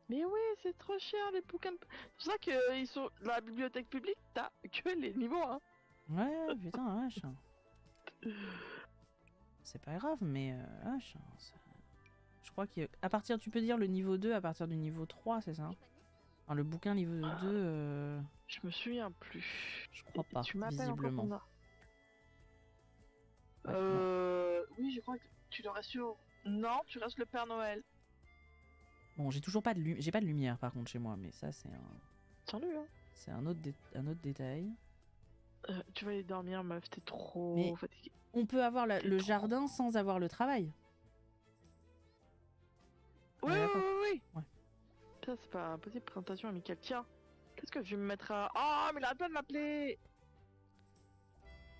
B: Mais oui, c'est trop cher les bouquins. C'est pour ça que ils sont dans la bibliothèque publique, t'as que les niveaux 1.
A: Ouais, putain, vache. C'est pas grave, mais vache. Je crois qu'à partir, tu peux dire le niveau 2 à partir du niveau 3, c'est ça? Enfin, le bouquin niveau 2,
B: Je me souviens plus.
A: je crois pas,
B: Tu m'appelles
A: visiblement.
B: encore
A: Ouais,
B: Oui, je crois que tu le restes sur... Non, tu restes le Père Noël.
A: Bon, j'ai toujours pas de j'ai pas de lumière par contre chez moi, mais ça c'est
B: Tiens-le, hein.
A: c'est un autre détail.
B: Tu vas aller dormir, meuf, t'es trop
A: Mais-
B: fatiguée.
A: On peut avoir le
B: trop-
A: jardin sans avoir le travail.
B: Oui,
A: Ouais,
B: oui,
A: d'accord.
B: oui, oui.
A: Ouais.
B: Ça, c'est pas impossible, présentation amicale. Tiens, qu'est-ce que je vais me mettre à... Ah, mais il arrête pas de m'appeler.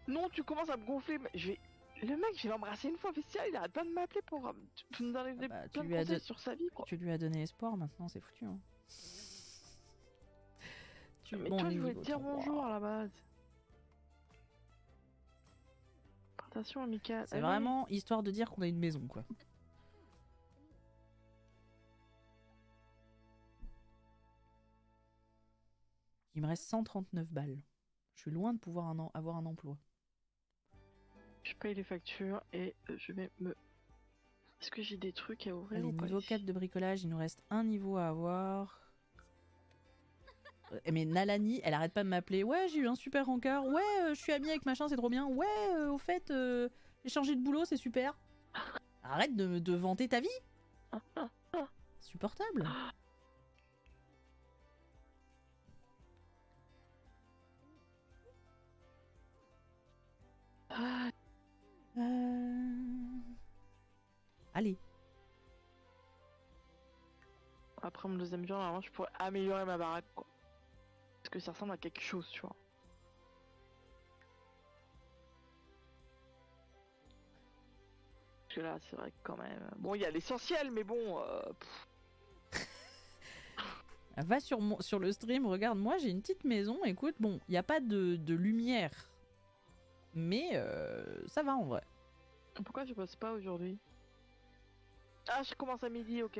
B: Non, tu commences à me gonfler. Mais je vais... Le mec, je vais l'embrasser une fois officiel, il arrête pas de m'appeler pour me donner des
A: bah,
B: plein
A: tu
B: de
A: lui as
B: conseils
A: don-
B: sur sa vie, quoi.
A: Tu lui as donné espoir, maintenant c'est foutu. Hein.
B: Mais
A: bon,
B: toi,
A: on est
B: je voulais te
A: niveau
B: dire
A: 3.
B: bonjour à la base. Présentation amicale.
A: C'est
B: Allez.
A: vraiment histoire de dire qu'on a une maison, quoi. Il me reste 139 balles. Je suis loin de pouvoir avoir un emploi.
B: Je paye les factures et je vais me... Est-ce que j'ai des trucs à ouvrir
A: Allez,
B: ou pas
A: niveau
B: ici
A: 4 de bricolage, il nous reste un niveau à avoir. Mais Nalani, elle arrête pas de m'appeler. Ouais, j'ai eu un super rencard. Ouais, je suis amie avec machin, c'est trop bien. Ouais, au fait, j'ai changé de boulot, c'est super. Arrête de vanter ta vie. Supportable.
B: Ah,
A: Allez.
B: après mon deuxième jour, normalement, je pourrais améliorer ma baraque, quoi. Parce que ça ressemble à quelque chose, tu vois. Parce que là, c'est vrai que quand même... Bon, il y a l'essentiel, mais bon...
A: Va sur le stream, regarde, moi j'ai une petite maison, écoute, bon, il n'y a pas de lumière, mais ça va en vrai.
B: Pourquoi je bosse pas aujourd'hui? Ah, je commence à midi, ok.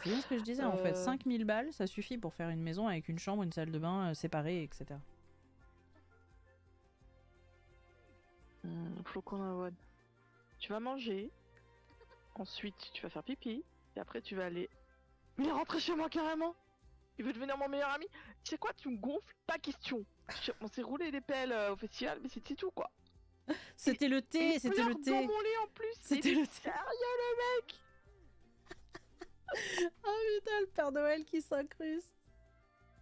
A: C'est bien ce que je disais en fait,
B: Euh,
A: 5000 balles, ça suffit pour faire une maison avec une chambre, une salle de bain séparée, etc.
B: Flocon d'avoine. Tu vas manger, ensuite tu vas faire pipi, et après tu vas aller... Mais il est rentré chez moi carrément! Il veut devenir mon meilleur ami? Tu sais quoi, tu me gonfles? Pas question! On s'est roulé des pelles au festival, mais c'est tout quoi!
A: C'était le
B: Et
A: thé,
B: il
A: c'était le
B: pleure dans
A: thé.
B: mon lit en plus!
A: C'était
B: Il est
A: le thé.
B: sérieux le mec!
A: Oh putain, le Père Noël qui s'incruste.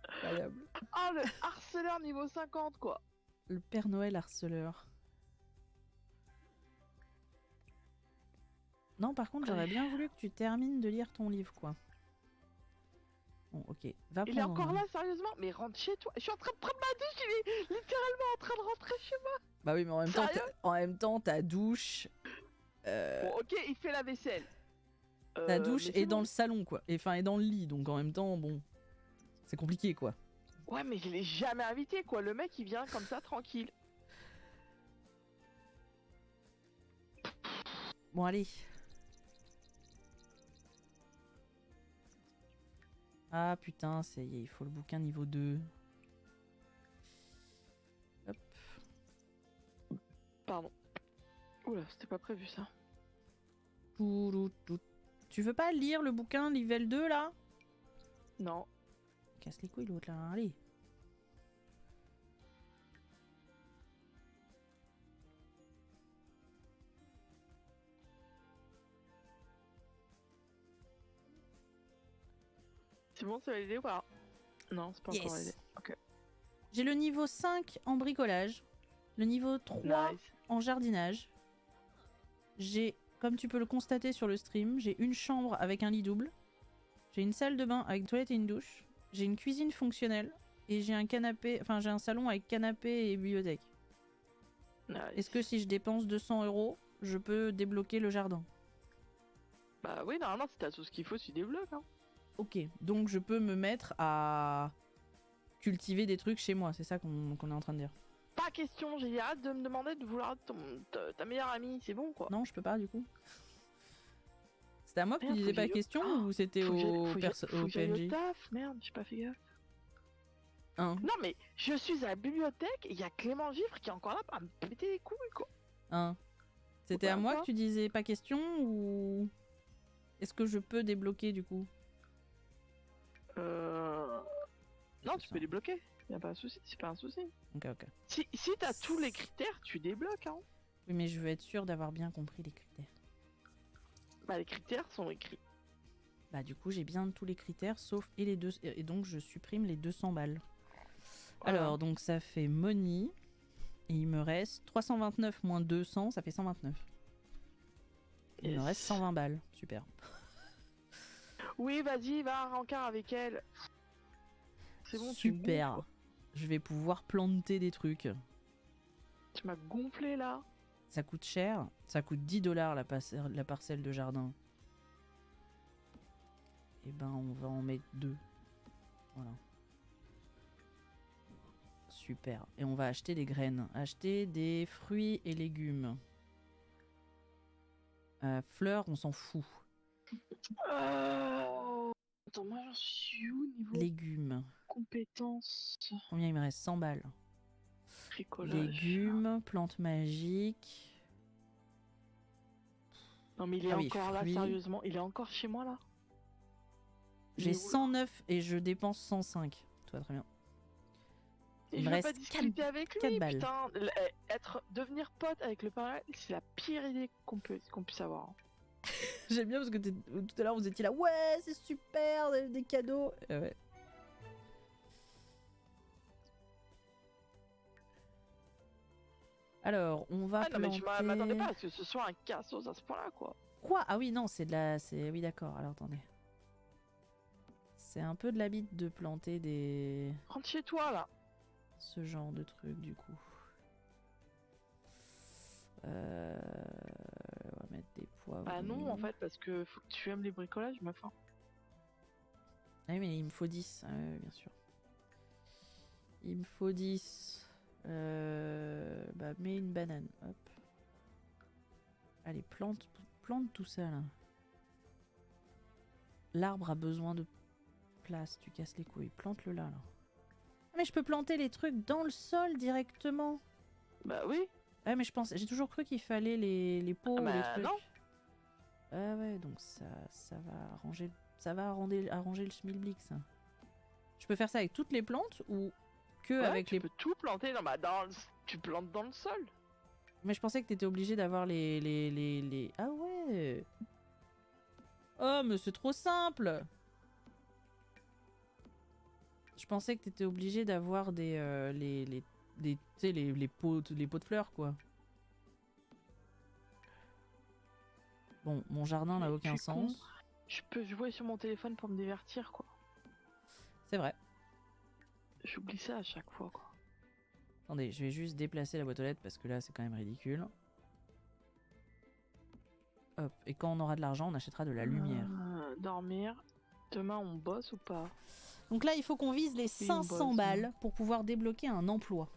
A: Incroyable.
B: Ah, le harceleur niveau 50 quoi!
A: Le Père Noël harceleur. Non, par contre, j'aurais bien voulu que tu termines de lire ton livre, quoi. Bon, ok. Va
B: Il est
A: prendre
B: encore
A: un-
B: là, sérieusement? Mais rentre chez toi! Je suis en train de prendre ma douche, il est littéralement en train de rentrer chez moi!
A: Bah oui, mais
B: Sérieux?
A: en même temps, ta douche...
B: Bon, ok, il fait la vaisselle.
A: Ta douche
B: Mais
A: est
B: c'est
A: dans
B: bon.
A: le salon, quoi. Et enfin, est dans le lit, donc en même temps, bon... C'est compliqué, quoi.
B: Ouais, mais je l'ai jamais invité, quoi. Le mec, il vient comme ça, tranquille.
A: Bon, allez. Ah, putain, ça y est, il faut le bouquin niveau 2. Hop.
B: Pardon. Oula, c'était pas prévu, ça.
A: Touloutou. Tu veux pas lire le bouquin level 2, là?
B: Non.
A: Casse les couilles, l'autre, là. Allez.
B: C'est bon, c'est validé ou pas? Non, c'est pas encore
A: Yes.
B: validé. Ok.
A: J'ai le niveau 5 en bricolage. Le niveau 3
B: Nice.
A: en jardinage. J'ai, comme tu peux le constater sur le stream, j'ai une chambre avec un lit double. J'ai une salle de bain avec toilette et une douche. J'ai une cuisine fonctionnelle. Et j'ai un canapé, enfin j'ai un salon avec canapé et bibliothèque.
B: Nice.
A: Est-ce que si je dépense 200 €, je peux débloquer le jardin?
B: Bah oui, normalement, si t'as tout ce qu'il faut, tu débloques, hein.
A: Ok, donc je peux me mettre à cultiver des trucs chez moi, c'est ça qu'on est en train de dire.
B: Pas question, j'ai dit arrête de me demander de vouloir ta meilleure amie, c'est bon, quoi.
A: Non, je peux pas du coup. C'était à moi que tu
B: Merde,
A: disais
B: faut
A: pas
B: que j'aille
A: question
B: au-
A: ou c'était
B: Faut que j'aille-
A: au,
B: faut que j'aille- faut
A: au
B: que j'aille au
A: PNJ
B: taf, merde, j'ai pas fait gaffe.
A: Hein,
B: Non, mais je suis à la bibliothèque et il y a Clément Gifre qui est encore là à me péter les couilles, quoi.
A: hein. C'était à
B: Bah,
A: moi
B: quoi
A: que tu disais pas question ou est-ce que je peux débloquer du coup?
B: Non,
A: C'est
B: tu
A: ça.
B: peux débloquer. Y'a pas de souci, c'est pas un souci.
A: Ok, ok.
B: Si t'as tous les critères, tu débloques, hein.
A: Oui, mais je veux être sûre d'avoir bien compris les critères.
B: Bah, les critères sont écrits.
A: Bah du coup j'ai bien tous les critères sauf et donc je supprime les 200 balles.
B: Voilà.
A: Alors donc ça fait money et il me reste 329 moins 200, ça fait 129. Il me
B: Yes.
A: reste 120 balles, super.
B: Oui, vas-y, va à rencard avec elle. C'est bon, tu me
A: Super.
B: gonfles.
A: Je vais pouvoir planter des trucs.
B: Tu m'as gonflé là.
A: Ça coûte cher, ça coûte 10 $ la parcelle de jardin. Et ben on va en mettre 2. Voilà. Super. Et on va acheter des graines. Acheter des fruits et légumes. Fleurs, on s'en fout.
B: Attends, moi j'en suis où niveau
A: Légumes.
B: compétences
A: Combien il me reste? 100 balles.
B: bricolage?
A: Légumes, plantes magiques.
B: Non mais il est
A: Ah oui,
B: encore là,
A: fruits.
B: sérieusement. Il est encore chez moi là. Il
A: J'ai
B: est où, là
A: 109 et je dépense 105. Toi, très bien.
B: Et
A: il
B: je
A: me
B: veux pas
A: reste
B: discuter avec lui,
A: 4 balles.
B: putain. Devenir pote avec le Père Noël, c'est la pire idée qu'on puisse avoir.
A: J'aime bien parce que tout à l'heure vous étiez là. Ouais, c'est super, des cadeaux. Ouais. Alors, on va
B: Ah non, mais je
A: planter...
B: m'attendais pas à ce que ce soit un cassos à ce point-là, quoi.
A: Quoi? Ah oui, non, c'est de la... Oui, d'accord. Alors, attendez. C'est un peu de la bite de planter des...
B: Rentre chez toi, là.
A: Ce genre de truc, du coup. On va mettre des poivrons.
B: Bah non, en fait, parce que faut que tu aimes les bricolages, meuf. Hein.
A: Ah oui, mais il me faut 10, bien sûr. Il me faut 10. Bah, mets une banane. Hop. Allez, plante tout ça, là. L'arbre a besoin de place. Tu casses les couilles. Plante-le là, là. Ah, mais je peux planter les trucs dans le sol directement.
B: Bah oui.
A: Ouais, mais j'ai toujours cru qu'il fallait les pots ou les trucs.
B: Non.
A: Ah ouais, donc ça va arranger... Ça va arranger le schmilblick, ça. Je peux faire ça avec toutes les plantes ou que
B: Ouais,
A: avec
B: tu peux tout planter. Non, bah tu plantes dans le sol.
A: Mais je pensais que t'étais obligé d'avoir les... Ah ouais. Oh, mais c'est trop simple. Je pensais que t'étais obligé d'avoir des... tu sais, les pots de fleurs, quoi. Bon, mon jardin n'a aucun sens.
B: Je peux jouer sur mon téléphone pour me divertir, quoi.
A: C'est vrai.
B: J'oublie ça à chaque fois, quoi.
A: Attendez, je vais juste déplacer la boîte aux lettres parce que là, c'est quand même ridicule. Hop, et quand on aura de l'argent, on achètera de la lumière.
B: Dormir. Demain, on bosse ou pas?
A: Donc là, il faut qu'on vise les 500 balles pour pouvoir débloquer un emploi.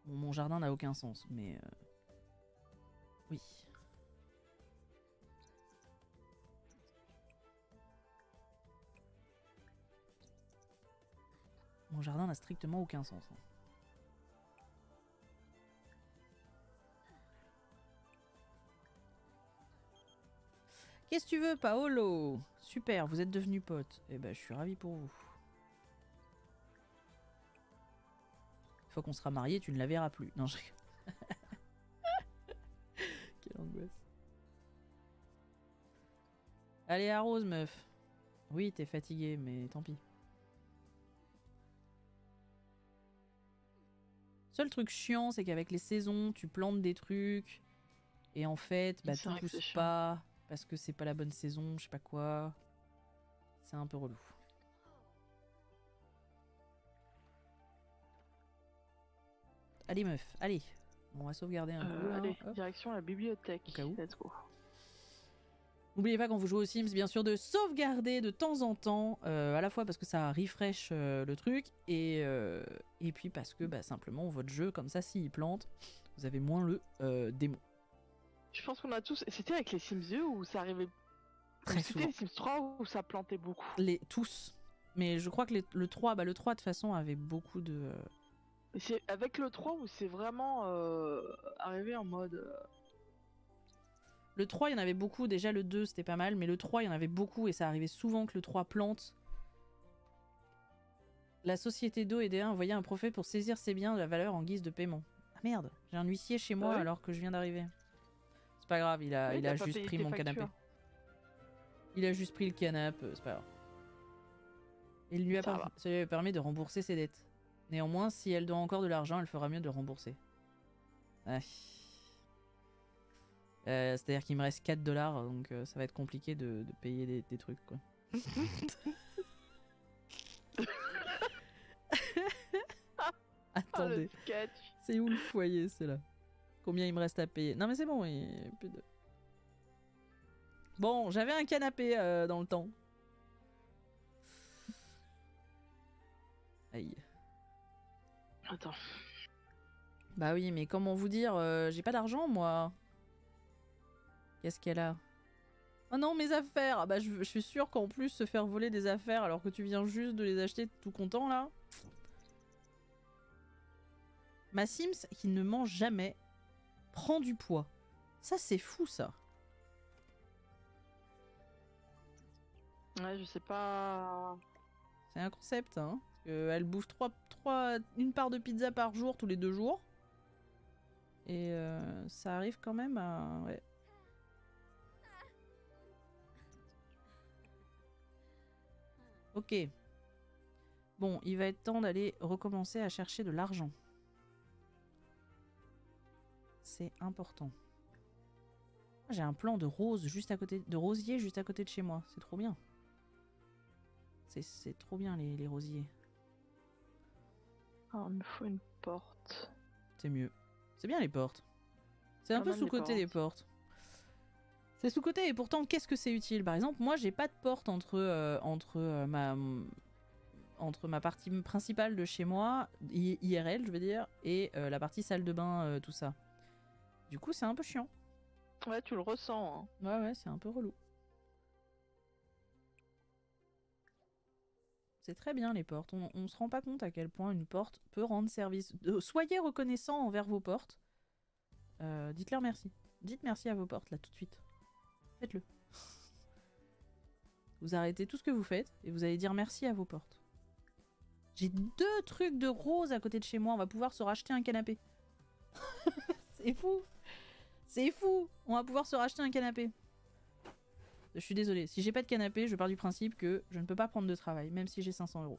A: Bon, mon jardin n'a aucun sens, mais... Oui. Mon jardin n'a strictement aucun sens. Hein. Qu'est-ce que tu veux, Paolo? Super, vous êtes devenus potes. Eh ben, je suis ravi pour vous. Une fois qu'on sera mariés, tu ne la verras plus. Non, je... Quelle angoisse. Allez, arrose, meuf. Oui, t'es fatiguée, mais tant pis. Seul truc chiant, c'est qu'avec les saisons, tu plantes des trucs. Et en fait, bah, tout pousse pas. Parce que c'est pas la bonne saison, je sais pas quoi. C'est un peu relou. Allez, meuf, allez. On va sauvegarder un coup. Là.
B: Allez,
A: hop.
B: direction la bibliothèque.
A: Au cas où.
B: Let's go.
A: N'oubliez pas quand vous jouez aux Sims, bien sûr, de sauvegarder de temps en temps, à la fois parce que ça refresh le truc, et puis parce que bah, simplement votre jeu, comme ça, s'il plante, vous avez moins le démon.
B: Je pense qu'on a tous... C'était avec les Sims 2 où ça arrivait...
A: Très souvent.
B: C'était les Sims 3 où ça plantait beaucoup.
A: Tous. Mais je crois que le 3, bah, le 3 de toute façon avait beaucoup de...
B: C'est avec le 3 où c'est vraiment arrivé en mode...
A: Le 3, il y en avait beaucoup. Déjà, le 2, c'était pas mal. Mais le 3, il y en avait beaucoup. Et ça arrivait souvent que le 3 plante. La société d'eau et des 1 envoyait un prophète pour saisir ses biens de la valeur en guise de paiement. Ah merde, j'ai un huissier chez moi alors que je viens d'arriver. C'est pas grave, il a juste pris mon canapé. Il a juste pris le canapé, c'est pas grave. Il lui a ça lui permis de rembourser ses dettes. Néanmoins, si elle doit encore de l'argent, elle fera mieux de rembourser. Ah. C'est-à-dire qu'il me reste 4 $, donc ça va être compliqué de payer des trucs, quoi. Attendez, c'est où le foyer, c'est là? Combien il me reste à payer? Non mais c'est bon, plus de... Bon, j'avais un canapé dans le temps. Aïe.
B: Attends.
A: Bah oui, mais comment vous dire, j'ai pas d'argent, moi. Qu'est-ce qu'elle a? Oh non, mes affaires! Ah bah je suis sûre qu'en plus se faire voler des affaires alors que tu viens juste de les acheter tout content, là. Ma Sims, qui ne mange jamais, prend du poids. Ça, c'est fou, ça.
B: Ouais, je sais pas...
A: C'est un concept, hein. Parce qu'elle bouffe une part de pizza par jour, tous les 2 jours. Et ça arrive quand même à... Ouais. Ok. Bon, il va être temps d'aller recommencer à chercher de l'argent. C'est important. J'ai un plan de rose juste à côté, de rosier juste à côté de chez moi. C'est trop bien. C'est trop bien les rosiers.
B: Ah, il me faut une porte.
A: C'est mieux. C'est bien les portes. C'est un
B: Quand
A: peu
B: même des
A: sous-côté les portes. C'est sous-côté et pourtant qu'est-ce que c'est utile? Par exemple, moi j'ai pas de porte entre ma partie principale de chez moi, IRL je veux dire, et la partie salle de bain, tout ça. Du coup c'est un peu chiant.
B: Ouais, tu le ressens. Hein.
A: Ouais, c'est un peu relou. C'est très bien les portes. On se rend pas compte à quel point une porte peut rendre service. Soyez reconnaissants envers vos portes. Dites-leur merci. Dites merci à vos portes là tout de suite. Faites-le. Vous arrêtez tout ce que vous faites et vous allez dire merci à vos portes. J'ai 2 trucs de rose à côté de chez moi. On va pouvoir se racheter un canapé. C'est fou. C'est fou. On va pouvoir se racheter un canapé. Je suis désolée. Si j'ai pas de canapé, je pars du principe que je ne peux pas prendre de travail, même si j'ai 500 €.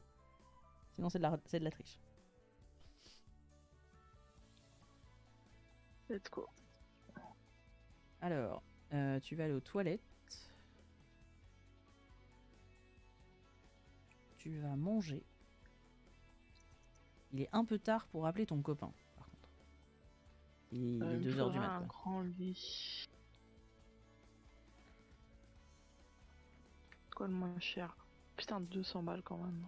A: Sinon, c'est de la triche.
B: Let's go.
A: Alors, tu vas aller aux toilettes. Tu vas manger. Il est un peu tard pour appeler ton copain, par contre. Il est 2 h du matin.
B: Un grand lit. Quoi le moins cher? Putain, 200 balles quand même.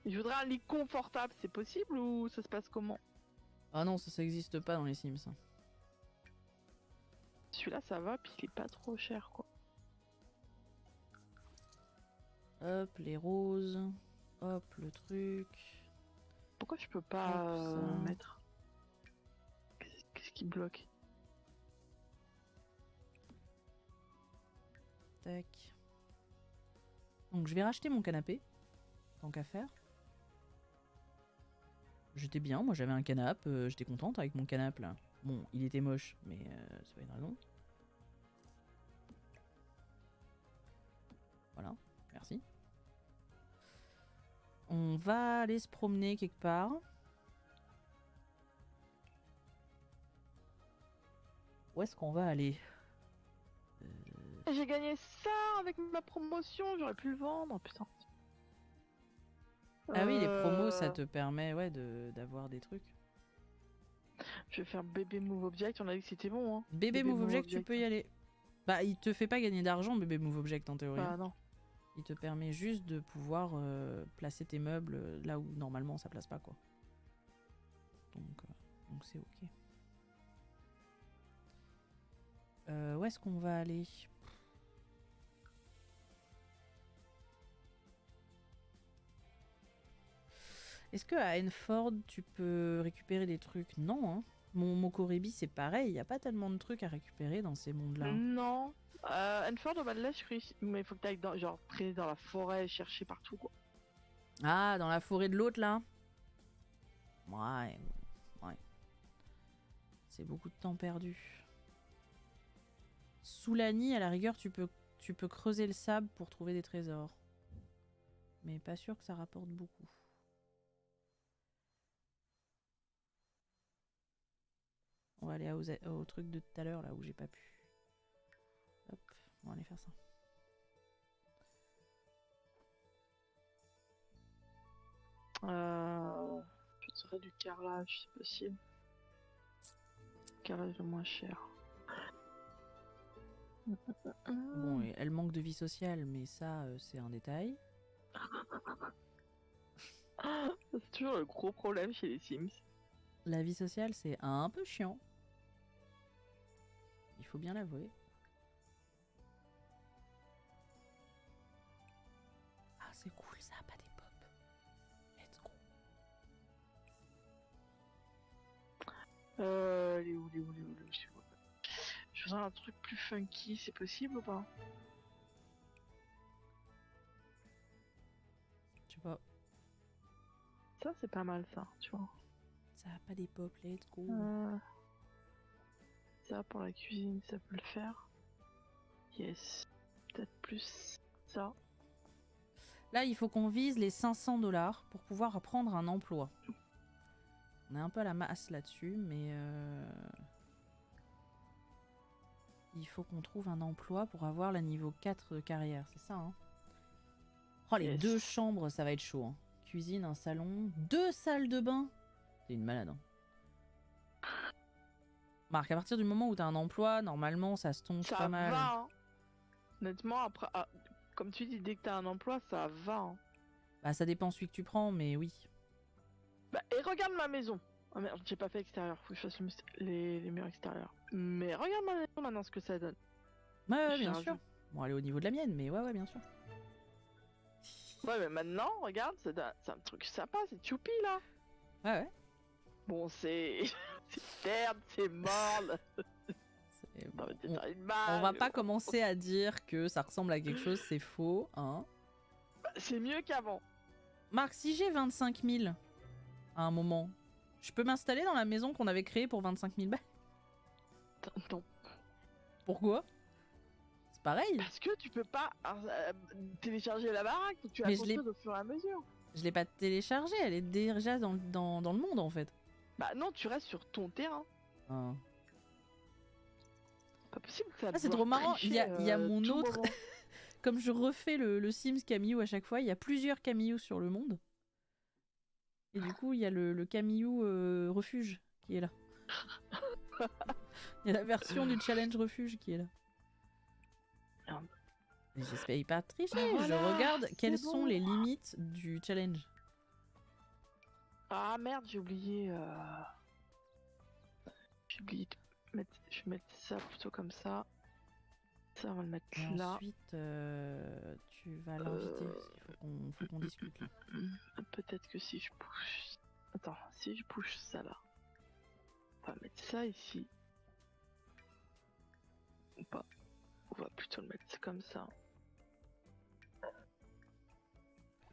B: Je voudrais un lit confortable, c'est possible ou ça se passe comment?
A: Ah non, ça existe pas dans les Sims.
B: Celui-là ça va, puis il est pas trop cher quoi.
A: Hop, les roses. Hop, le truc.
B: Pourquoi je peux pas
A: Hop,
B: mettre? Qu'est-ce qui bloque?
A: Tac. Donc je vais racheter mon canapé. Tant qu'à faire. J'étais bien, moi j'avais un canapé, j'étais contente avec mon canapé là. Bon, il était moche, mais c'est pas une raison. Voilà, merci. On va aller se promener quelque part. Où est-ce qu'on va aller?
B: J'ai gagné ça avec ma promotion, j'aurais pu le vendre, putain.
A: Ah oui, les promos, ça te permet ouais, d'avoir des trucs.
B: Je vais faire bébé move object, on a dit que c'était bon. Hein.
A: Bébé move object, tu peux y aller. Bah, il te fait pas gagner d'argent, bébé move object en théorie.
B: Bah non.
A: Il te permet juste de pouvoir placer tes meubles là où normalement ça place pas quoi. Donc c'est ok. Où est-ce qu'on va aller? Est-ce que à Enford tu peux récupérer des trucs? Non, hein. Mon Mokoribi c'est pareil, il y a pas tellement de trucs à récupérer dans ces mondes-là.
B: Non. Enford, bah là, mais il faut que t'ailles genre traîner dans la forêt et chercher partout quoi.
A: Ah, dans la forêt de l'autre là? Ouais. C'est beaucoup de temps perdu. Sous la nid, à la rigueur, tu peux creuser le sable pour trouver des trésors. Mais pas sûr que ça rapporte beaucoup. On va aller au truc de tout à l'heure là où j'ai pas pu. Hop, on va aller faire ça.
B: Je serais du carrelage, c'est possible. Carrelage le moins cher.
A: Bon, et elle manque de vie sociale, mais ça, c'est un détail.
B: C'est toujours le gros problème chez les Sims.
A: La vie sociale, c'est un peu chiant. Il faut bien l'avouer. Ah, c'est cool, ça, pas des pop. Let's go.
B: Les où je voudrais un truc plus funky, c'est possible ou pas?
A: Je sais pas.
B: Ça, c'est pas mal ça, tu vois.
A: Ça a pas des pop, let's go.
B: Ça, pour la cuisine, ça peut le faire. Yes. Peut-être plus ça.
A: Là, il faut qu'on vise les 500 $ pour pouvoir prendre un emploi. On est un peu à la masse là-dessus, mais... il faut qu'on trouve un emploi pour avoir la niveau 4 de carrière, c'est ça, hein? Oh, les 2 chambres, ça va être chaud, hein. Cuisine, un salon, 2 salles de bain. T'es une malade, hein. Marc, à partir du moment où t'as un emploi, normalement, ça se tombe pas mal.
B: Ça va, hein. Honnêtement, après, comme tu dis, dès que t'as un emploi, ça va, hein.
A: Bah, ça dépend celui que tu prends, mais oui.
B: Bah, et regarde ma maison. Ah merde, j'ai pas fait extérieur, faut que je fasse les murs extérieurs. Mais regarde ma maison maintenant, ce que ça donne.
A: Ouais, bien sûr. Bon, elle est au niveau de la mienne, mais ouais, bien sûr.
B: Ouais, mais maintenant, regarde, c'est un truc sympa, c'est choupi là.
A: Ouais.
B: Bon, c'est. C'est merde, c'est mort là.
A: Bon, on va pas commencer à dire que ça ressemble à quelque chose, c'est faux, hein.
B: Bah, c'est mieux qu'avant.
A: Marc, si j'ai 25 000 à un moment, je peux m'installer dans la maison qu'on avait créée pour 25 000 balles?
B: Non.
A: Pourquoi? C'est pareil.
B: Parce que tu peux pas télécharger la baraque, tu la construis au fur et à mesure.
A: Je l'ai pas téléchargée, elle est déjà dans le monde en fait.
B: Bah non, tu restes sur ton terrain.
A: Ah.
B: Pas possible que ça.
A: Ah, c'est trop marrant, il y a mon autre... Comme je refais le Sims Camillou à chaque fois, il y a plusieurs Camillou sur le monde. Et du coup, il y a le Camillou refuge qui est là. Il y a la version du challenge refuge qui est là.
B: Merde.
A: J'espère pas tricher, voilà, je regarde quelles sont les limites du challenge.
B: Ah merde, j'ai oublié. J'ai oublié de mettre. Je vais mettre ça plutôt comme ça. Ça, on va le mettre
A: et
B: là.
A: Ensuite, tu vas l'inviter. Il faut qu'on discute là.
B: Peut-être que si je push. Attends, si je push ça là. On va mettre ça ici. Ou pas. On va plutôt le mettre comme ça.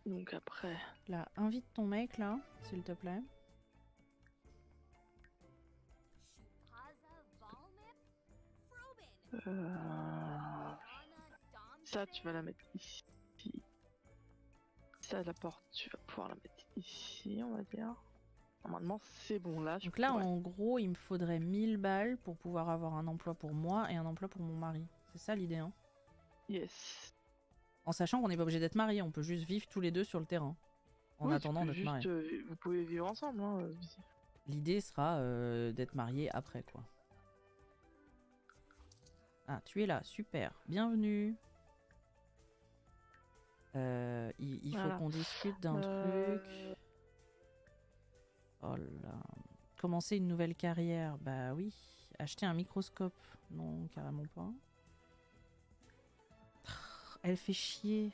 B: Donc après.
A: Là, invite ton mec là, s'il te plaît.
B: Ça, tu vas la mettre ici. Ça, la porte, tu vas pouvoir la mettre ici, on va dire. Normalement, c'est bon là.
A: Donc là, en gros, il me faudrait 1000 balles pour pouvoir avoir un emploi pour moi et un emploi pour mon mari. C'est ça l'idée, hein?
B: Yes.
A: En sachant qu'on n'est pas obligé d'être mariés, on peut juste vivre tous les deux sur le terrain. En attendant d'être mariés.
B: Vous pouvez vivre ensemble, hein.
A: L'idée sera d'être mariés après, quoi. Ah, tu es là, super. Bienvenue. Il faut qu'on discute d'un truc. Oh là. Commencer une nouvelle carrière, bah oui. Acheter un microscope, non, carrément pas. Elle fait chier.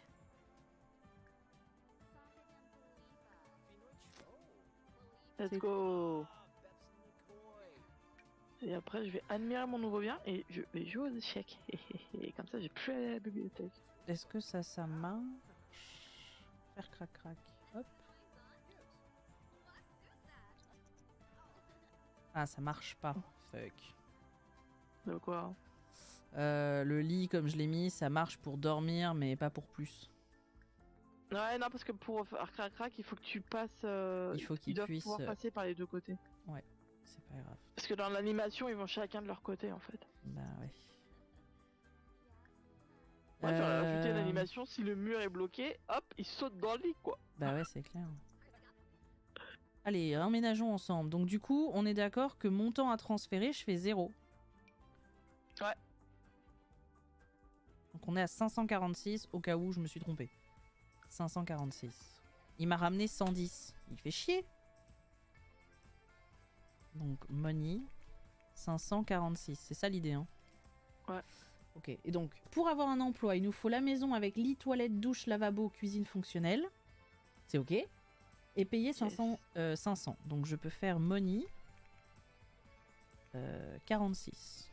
B: Let's go. Et après, je vais admirer mon nouveau bien et je vais jouer aux échecs. Et comme ça, j'ai plus à aller à la bibliothèque.
A: Est-ce que ça marche? Faire crac crac. Hop. Ah, ça marche pas. Fuck.
B: De quoi?
A: Le lit, comme je l'ai mis, ça marche pour dormir, mais pas pour plus.
B: Ouais, non, parce que pour faire crac crac, il faut que tu passes.
A: Il faut qu'ils puissent
B: pouvoir passer par les deux côtés.
A: Ouais, c'est pas grave.
B: Parce que dans l'animation, ils vont chacun de leur côté en fait.
A: Bah ouais.
B: Ouais, j'aurais rajouté une animation, si le mur est bloqué, hop, il saute dans le lit quoi.
A: Bah ouais, c'est clair. Allez, emménageons ensemble. Donc du coup, on est d'accord que montant à transférer, je fais 0.
B: Ouais.
A: Donc on est à 546 au cas où je me suis trompé. 546. Il m'a ramené 110. Il fait chier. Donc money 546. C'est ça l'idée, hein?
B: Ouais.
A: Ok. Et donc pour avoir un emploi, il nous faut la maison avec lit, toilette, douche, lavabo, cuisine fonctionnelle. C'est ok. Et payer 500. Donc je peux faire money 46.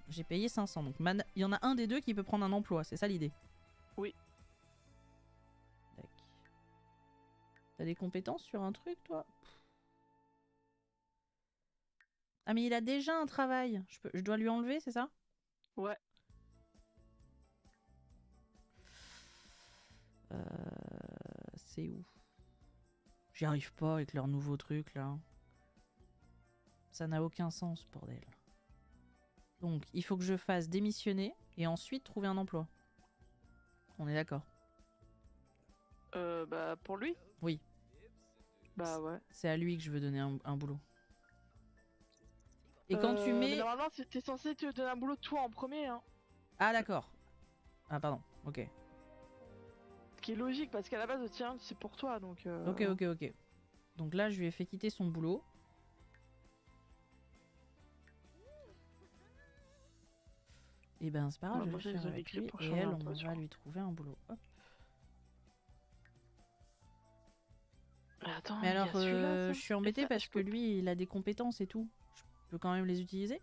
A: J'ai payé 500. Donc il y en a un des deux qui peut prendre un emploi. C'est ça l'idée?
B: Oui.
A: T'as des compétences sur un truc, toi? Ah, mais il a déjà un travail. Je dois lui enlever, c'est ça?
B: Ouais.
A: C'est où? J'y arrive pas avec leur nouveau truc là. Ça n'a aucun sens, bordel. Donc, il faut que je fasse démissionner et ensuite trouver un emploi. On est d'accord?
B: Bah, pour lui?
A: Oui.
B: Bah ouais.
A: C'est à lui que je veux donner un boulot. Et quand tu
B: Mais
A: mets...
B: normalement, t'es censé te donner un boulot toi en premier, hein.
A: Ah d'accord. Ah pardon, ok.
B: Ce qui est logique, parce qu'à la base, le tien, c'est pour toi, donc...
A: Ok. Donc là, je lui ai fait quitter son boulot. Et ben c'est pas grave,
B: Bah,
A: je
B: moi,
A: vais le
B: j'ai
A: faire avec
B: écrit
A: lui.
B: pour
A: Et
B: changer
A: elle,
B: un
A: on
B: toit,
A: va lui trouver un boulot. Hop.
B: Mais attends,
A: Mais
B: il y a
A: alors,
B: celui-là, ça.
A: je suis
B: Et
A: embêtée
B: ça,
A: parce
B: je
A: que
B: peux-
A: lui, il a des compétences et tout. Je peux quand même les utiliser?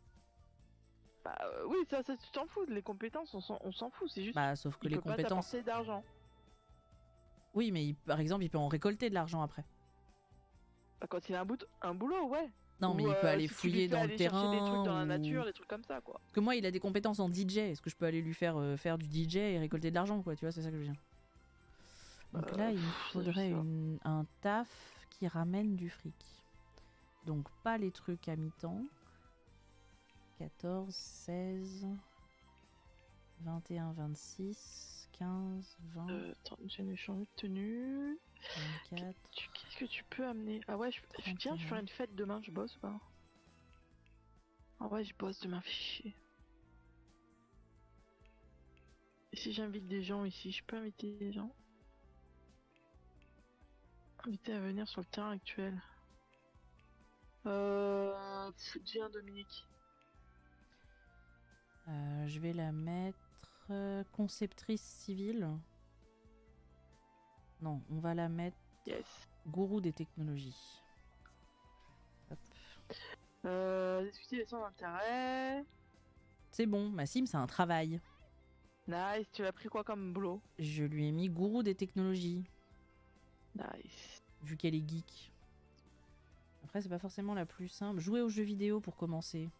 B: Bah oui, ça, tu t'en fous, les compétences, on s'en fout, c'est juste...
A: Bah, sauf que
B: Il
A: les
B: peut pas
A: compétences...
B: t'apporter d'argent.
A: Oui, mais par exemple, il peut en récolter de l'argent après.
B: Bah, quand il a un boulot, ouais.
A: Non, mais
B: Ou
A: il peut aller
B: si tu lui
A: fouiller
B: fais
A: dans le
B: aller chercher des trucs
A: terrain
B: dans la
A: ou...
B: nature, des trucs comme ça, quoi.
A: Parce que moi, il a des compétences en DJ. Est-ce que je peux aller lui faire faire du DJ et récolter de l'argent, quoi? Tu vois, c'est ça que je veux dire. Donc là, il me
B: Ça, je
A: faudrait
B: sais pas.
A: un taf qui ramène du fric. Donc pas les trucs à mi-temps. 14, 16, 21, 26, 15, 20,
B: Attends, j'ai changé de tenue.
A: 24.
B: Qu'est-ce que tu peux amener? Ah ouais, tiens, je
A: 31.
B: ferai une fête demain, je bosse ou pas? Ah ouais, je bosse demain, fichier. Et si j'invite des gens ici, je peux inviter des gens? Inviter à venir sur le terrain actuel. Dis un Dominique.
A: Je vais la mettre conceptrice civile. Non, on va la mettre
B: Yes.
A: gourou des technologies. Hop.
B: Discuter des centres d'intérêt.
A: C'est bon, ma sim, c'est un travail.
B: Nice, tu as pris quoi comme boulot?
A: Je lui ai mis gourou des technologies,
B: Nice.
A: vu qu'elle est geek. Après, c'est pas forcément la plus simple. Jouer aux jeux vidéo pour commencer.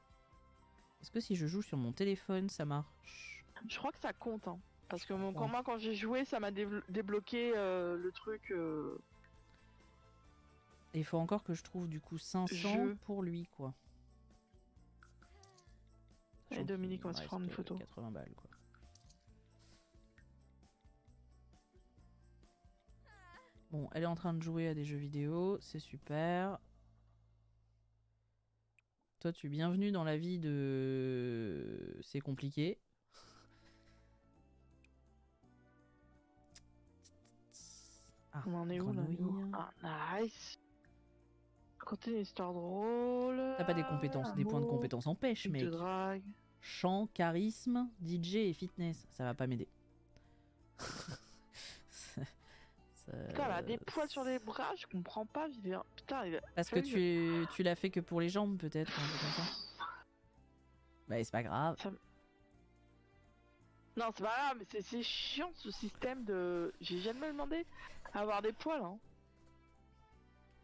A: Est-ce que si je joue sur mon téléphone, ça marche?
B: Je crois que ça compte, hein. Parce que
A: crois.
B: moi, quand j'ai joué, ça m'a débloqué le truc.
A: Et il faut encore que je trouve du coup 500
B: Jeu.
A: pour lui, quoi.
B: Allez, Dominique, on va se prendre une photo.
A: 80 balles, quoi. Bon, elle est en train de jouer à des jeux vidéo, c'est super. Toi, tu es bienvenue dans la vie de... C'est compliqué. Ah,
B: On en est où là?
A: grenouille.
B: Ah, nice. Raconter une histoire drôle.
A: T'as pas des compétences, des points de compétences en pêche,
B: Truc
A: mec.
B: de drague.
A: Chant, charisme, DJ et fitness. Ça va pas m'aider.
B: Putain, elle a des poils sur les bras, je comprends pas, Vivien. Putain,
A: Parce que tu l'as fait que pour les jambes, peut-être, un truc comme ça. Bah, c'est pas grave.
B: Non, c'est pas grave, mais c'est chiant ce système de. J'ai jamais demandé à avoir des poils, hein.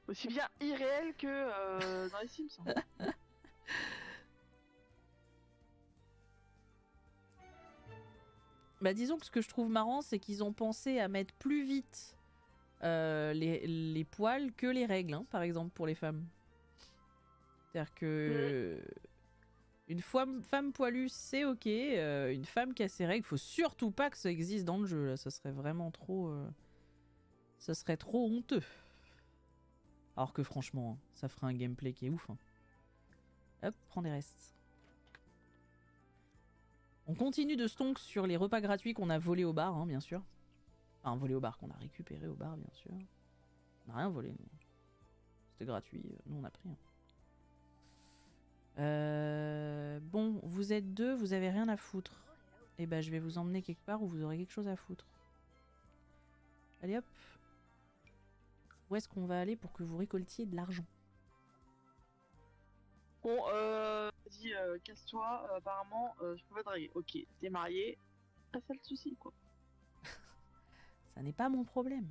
B: Aussi bien irréel que dans les Sims. Hein.
A: Bah, disons que ce que je trouve marrant, c'est qu'ils ont pensé à mettre plus vite les poils que les règles, hein, par exemple, pour les femmes. C'est-à-dire que... Une femme poilue, c'est ok. Une femme qui a ses règles, faut surtout pas que ça existe dans le jeu. Là. Ça serait vraiment trop... Ça serait trop honteux. Alors que franchement, ça ferait un gameplay qui est ouf. Hein. Hop, prends des restes. On continue de stonk sur les repas gratuits qu'on a volés au bar, hein, bien sûr. Enfin, volés au bar, qu'on a récupéré au bar, bien sûr. On n'a rien volé, nous. C'était gratuit, nous on a pris. Hein. Bon, vous êtes deux, vous avez rien à foutre. Et ben, je vais vous emmener quelque part où vous aurez quelque chose à foutre. Allez hop. Où est-ce qu'on va aller pour que vous récoltiez de l'argent?
B: Bon, vas-y, casse-toi. Apparemment, je peux pas draguer. Ok, t'es marié. Pas ça le souci, quoi.
A: Ça n'est pas mon problème.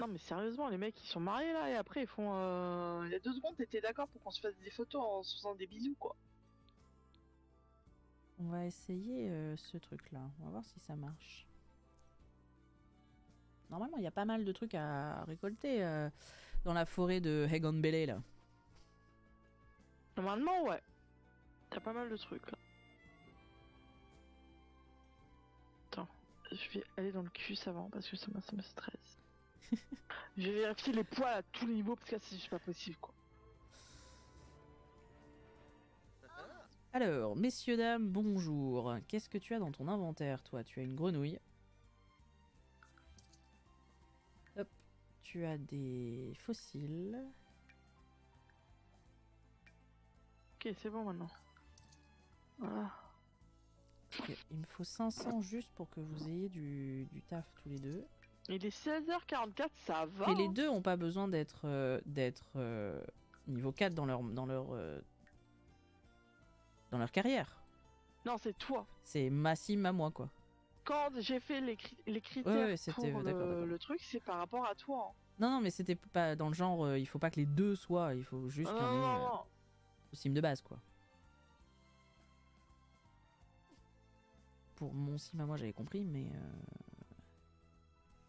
B: Non, mais sérieusement, les mecs, ils sont mariés là, et après, ils font. Il y a 2 secondes, t'étais d'accord pour qu'on se fasse des photos en se faisant des bisous, quoi.
A: On va essayer ce truc-là. On va voir si ça marche. Normalement, il y a pas mal de trucs à récolter dans la forêt de Hegon Bele, là.
B: Normalement, ouais. T'as pas mal de trucs là. Attends, je vais aller dans le cul avant parce que ça me stresse. Je vais vérifier les poids à tous les niveaux parce que là, c'est juste pas possible quoi.
A: Alors, messieurs, dames, bonjour. Qu'est-ce que tu as dans ton inventaire, toi? Tu as une grenouille. Hop. Tu as des fossiles.
B: Ok, c'est bon maintenant. Voilà.
A: Ok, il me faut 500 juste pour que vous ayez du taf tous les deux.
B: Il est 16h44, ça va.
A: Et les deux ont pas besoin d'être niveau 4 dans leur carrière.
B: Non, c'est toi.
A: C'est ma sim à moi, quoi.
B: Quand j'ai fait les critères
A: Ouais, c'était
B: pour
A: d'accord.
B: le truc, c'est par rapport à toi. Hein.
A: Non, mais c'était pas dans le genre, il faut pas que les deux soient, il faut juste qu'il y en ait
B: Non.
A: au sim de base, quoi. Pour mon sim à moi, j'avais compris, mais...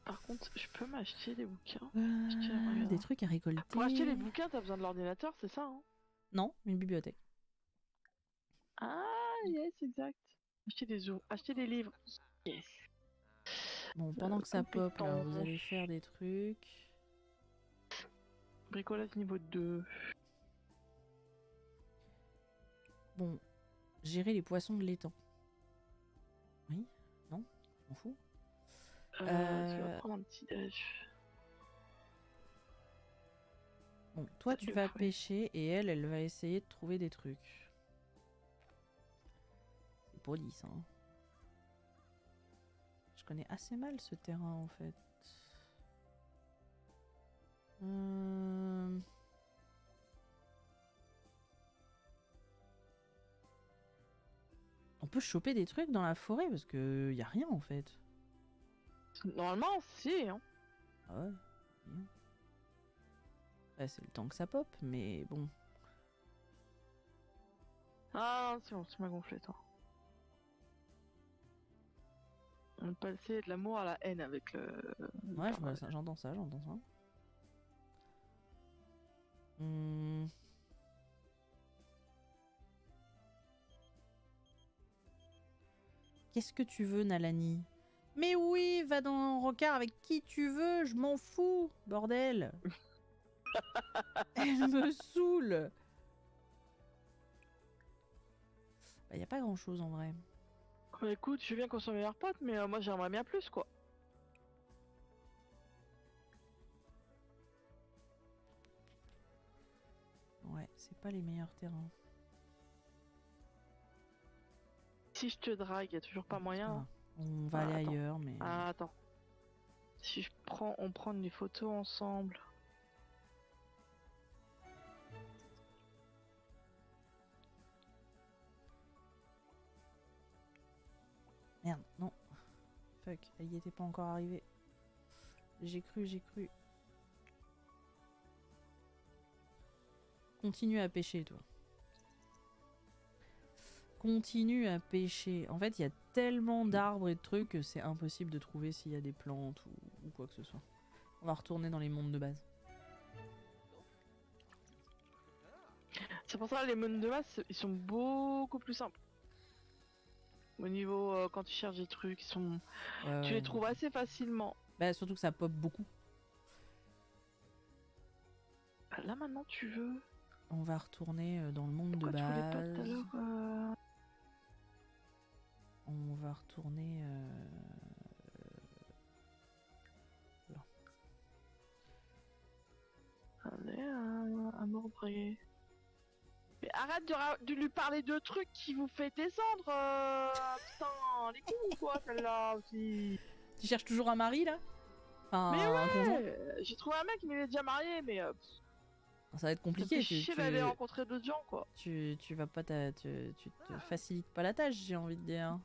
B: Par contre, je peux m'acheter des bouquins.
A: des trucs à récolter.
B: Pour acheter les bouquins, t'as besoin de l'ordinateur, c'est ça hein?
A: Non, une bibliothèque.
B: Ah, yes, exact. Acheter des livres. Yes.
A: Bon, pendant que ça pop, là,
B: compétence.
A: vous allez faire des trucs.
B: Bricolage niveau 2.
A: Bon, gérer les poissons de l'étang. Oui? Non? On fout?
B: Tu vas prendre un petit déj.
A: Bon, toi tu vas pêcher et elle va essayer de trouver des trucs. C'est poli ça. Hein. Je connais assez mal ce terrain en fait. On peut choper des trucs dans la forêt parce que y a rien en fait.
B: Normalement, si. Hein.
A: Ah ouais. Ouais, c'est le temps que ça pop, mais bon.
B: Ah, c'est bon, tu m'as gonflé, toi. On est passé de l'amour à la haine avec le...
A: Ouais, j'entends ça. Qu'est-ce que tu veux, Nalani? Mais oui, va dans Rocard avec qui tu veux, je m'en fous, bordel. Elle me saoule. Bah, y a pas grand chose en vrai.
B: Bah, écoute, je veux bien qu'on soit meilleurs potes, mais moi j'aimerais bien plus quoi.
A: Ouais, c'est pas les meilleurs terrains.
B: Si je te drague, y a toujours pas moyen. Hein.
A: On va aller ailleurs, mais.
B: Ah, attends. Si on prend les photos ensemble.
A: Merde, non. Fuck, elle y était pas encore arrivée. J'ai cru. Continue à pêcher, toi. Continue à pêcher. En fait, il y a tellement d'arbres et de trucs que c'est impossible de trouver s'il y a des plantes ou quoi que ce soit. On va retourner dans les mondes de base.
B: C'est pour ça que les mondes de masse, ils sont beaucoup plus simples. Au niveau, quand tu cherches des trucs, ils sont... tu les trouves assez facilement.
A: Bah, surtout que ça pop beaucoup.
B: Bah, là, maintenant, tu veux...
A: On va retourner dans le monde de
B: Pourquoi tu voulais pas
A: base.
B: tout à l'heure
A: On va retourner... là.
B: Allez, un ordre. Mais arrête de lui parler de trucs qui vous fait descendre putain, les coups quoi, celle-là aussi.
A: Tu cherches toujours un mari, là? Enfin,
B: mais
A: un conjoint?
B: j'ai trouvé un mec, mais il est déjà marié, mais...
A: ça va être compliqué.
B: Ça fait chier d'aller rencontrer d'autres gens, quoi.
A: Tu vas pas... Tu te facilites pas la tâche, j'ai envie de dire.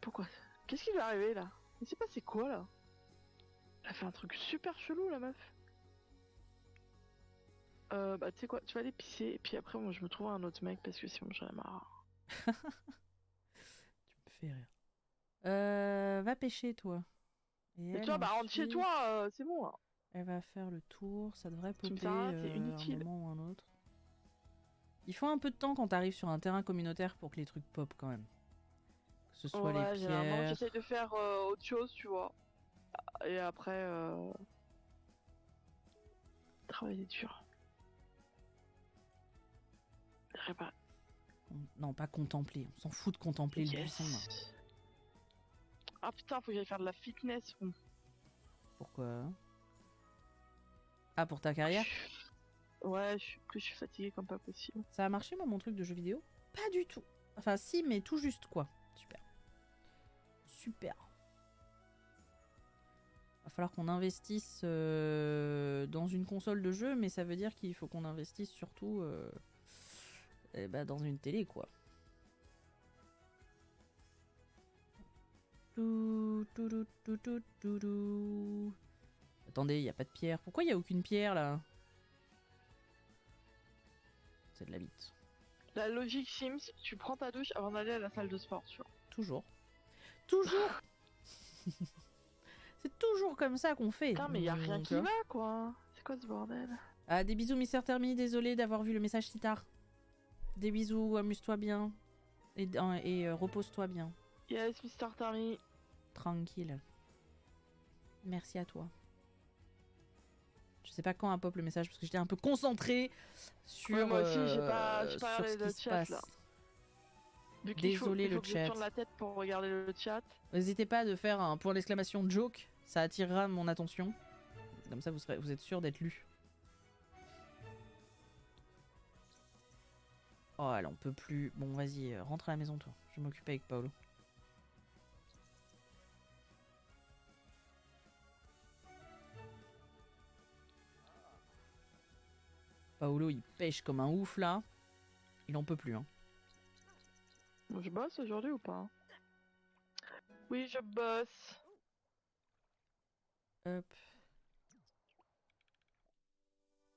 B: Pourquoi? Qu'est-ce qui lui est arrivé, là? Il s'est passé quoi, là? Elle a fait un truc super chelou, la meuf. Bah tu sais quoi, tu vas aller pisser et puis après moi je me trouve un autre mec parce que sinon j'en ai marre.
A: Tu me fais rire. Va pêcher, toi. Et
B: Et
A: elle,
B: toi, bah rentre chez
A: ensuite,
B: toi, c'est bon. Hein.
A: elle va faire le tour. Ça devrait
B: Tu me
A: popper
B: sers à rien, c'est
A: un
B: inutile.
A: moment ou un autre. Il faut un peu de temps quand t'arrives sur un terrain communautaire pour que les trucs pop quand même. Que ce soit les
B: Ouais, généralement
A: pierres.
B: j'essaye de faire autre chose, tu vois. Et après, travailler dur. Réparer.
A: Non, pas contempler. On s'en fout de contempler le buisson. Là.
B: Yes. Ah putain, faut que j'aille faire de la fitness.
A: Pourquoi? Ah, pour ta carrière?
B: Ouais, je suis fatiguée comme pas possible.
A: Ça a marché, moi, mon truc de jeu vidéo? Pas du tout. Enfin, si, mais tout juste, quoi. Super. Super. Va falloir qu'on investisse dans une console de jeu, mais ça veut dire qu'il faut qu'on investisse surtout dans une télé, quoi. Attendez, il n'y a pas de pierre. Pourquoi il n'y a aucune pierre, là? C'est de la bite.
B: La logique Sims, tu prends ta douche avant d'aller à la salle de sport, tu vois.
A: Toujours. Toujours. C'est toujours comme ça qu'on fait.
B: Putain, mais y a rien qui va, quoi. C'est quoi ce bordel?
A: Ah, des bisous, Mister Thermi. Désolé d'avoir vu le message si tard. Des bisous, amuse-toi bien. Et repose-toi bien.
B: Yes, Mister Termi.
A: Tranquille. Merci à toi. Je sais pas quand a pop le message parce que j'étais un peu concentrée sur,
B: Ouais, moi aussi, j'ai pas
A: sur
B: regardé
A: ce
B: le
A: qui se
B: chat,
A: passe.
B: là.
A: Désolé,
B: il faut
A: le
B: que je
A: chat.
B: tourne la tête pour regarder le chat.
A: N'hésitez pas à faire un point d'exclamation joke, ça attirera mon attention. Comme ça, vous êtes sûr d'être lu. Oh, elle en peut plus. Bon, vas-y, rentre à la maison, toi. Je vais m'occuper avec Paolo. Paolo, il pêche comme un ouf, là. Il en peut plus, hein.
B: Je bosse aujourd'hui ou pas? Oui, je bosse.
A: Hop.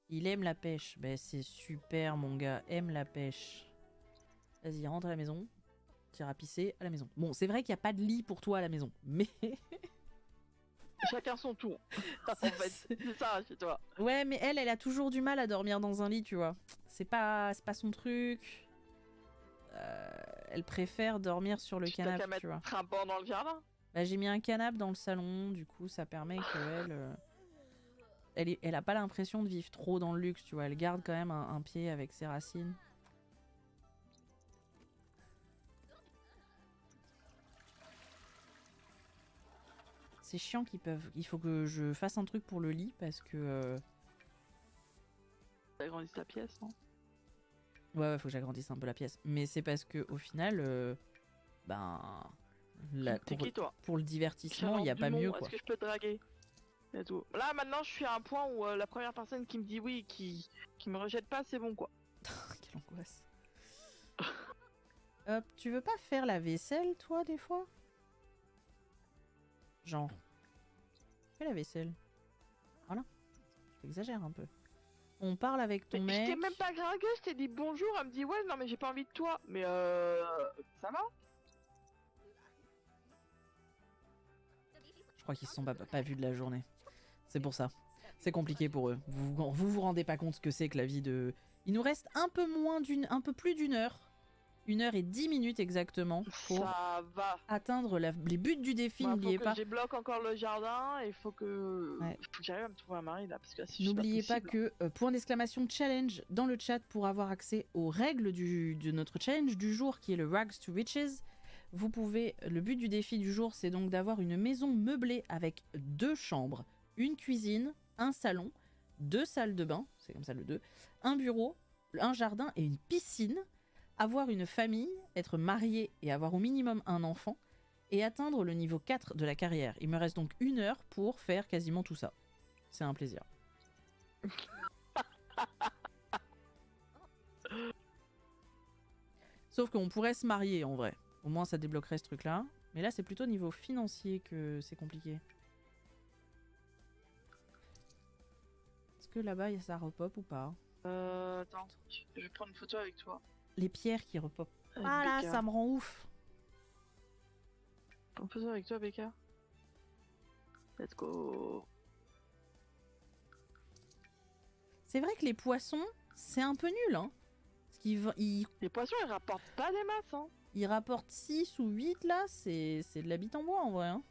A: Il aime la pêche. Ben, c'est super, mon gars. Aime la pêche. Vas-y, rentre à la maison. T'iras pisser à la maison. Bon, c'est vrai qu'il n'y a pas de lit pour toi à la maison. Mais...
B: Chacun son tour. En fait, c'est ça chez toi.
A: Ouais, mais elle a toujours du mal à dormir dans un lit, tu vois. C'est pas son truc. Elle préfère dormir sur le canapé, tu vois.
B: Mettre un banc dans le jardin.
A: Bah, j'ai mis un canapé dans le salon, du coup, ça permet que elle a pas l'impression de vivre trop dans le luxe, tu vois. Elle garde quand même un pied avec ses racines. C'est chiant qu'ils peuvent. Il faut que je fasse un truc pour le lit parce que.
B: T'agrandis la pièce, non?
A: Ouais, faut que j'agrandisse un peu la pièce. Mais c'est parce que au final,
B: Qui, toi?
A: pour le divertissement, il n'y a pas mieux, quoi.
B: Est-ce que je peux te draguer? Et tout. Là, maintenant, je suis à un point où la première personne qui me dit oui, qui me rejette pas, c'est bon, quoi.
A: Quelle angoisse. Hop, tu veux pas faire la vaisselle, toi, des fois? Genre. Fais la vaisselle. Voilà. J'exagère un peu. On parle avec ton mec.
B: Je t'ai même pas dragué, je t'ai dit bonjour, elle me dit ouais, non mais j'ai pas envie de toi. Mais ça va?
A: Je crois qu'ils se sont pas vus de la journée. C'est pour ça. C'est compliqué pour eux. Vous rendez pas compte ce que c'est que la vie de... Il nous reste un peu plus d'une heure. 1h10 exactement pour
B: ça va.
A: atteindre les buts du défi. N'oubliez pas.
B: Je débloque encore le jardin et faut que j'arrive à me trouver un mari là.
A: N'oubliez pas que point d'exclamation challenge dans le chat pour avoir accès aux règles de notre challenge du jour qui est le Rags to Riches. Vous pouvez. Le but du défi du jour, c'est donc d'avoir une maison meublée avec 2 chambres, une cuisine, un salon, 2 salles de bain, c'est comme ça le 2, un bureau, un jardin et une piscine. Avoir une famille, être marié et avoir au minimum un enfant, et atteindre le niveau 4 de la carrière. Il me reste donc 1 heure pour faire quasiment tout ça. C'est un plaisir. Sauf qu'on pourrait se marier en vrai. Au moins ça débloquerait ce truc-là. Mais là c'est plutôt niveau financier que c'est compliqué. Est-ce que là-bas ça repop ou pas?
B: Attends, je vais prendre une photo avec toi.
A: Les pierres qui repopent. Ah là, ça me rend ouf.
B: On peut ça avec toi, Becca? Let's go.
A: C'est vrai que les poissons, c'est un peu nul, hein. Parce
B: Les poissons, ils rapportent pas des masses, hein.
A: ils rapportent 6 ou 8 là, c'est de la bite en bois en vrai. Hein.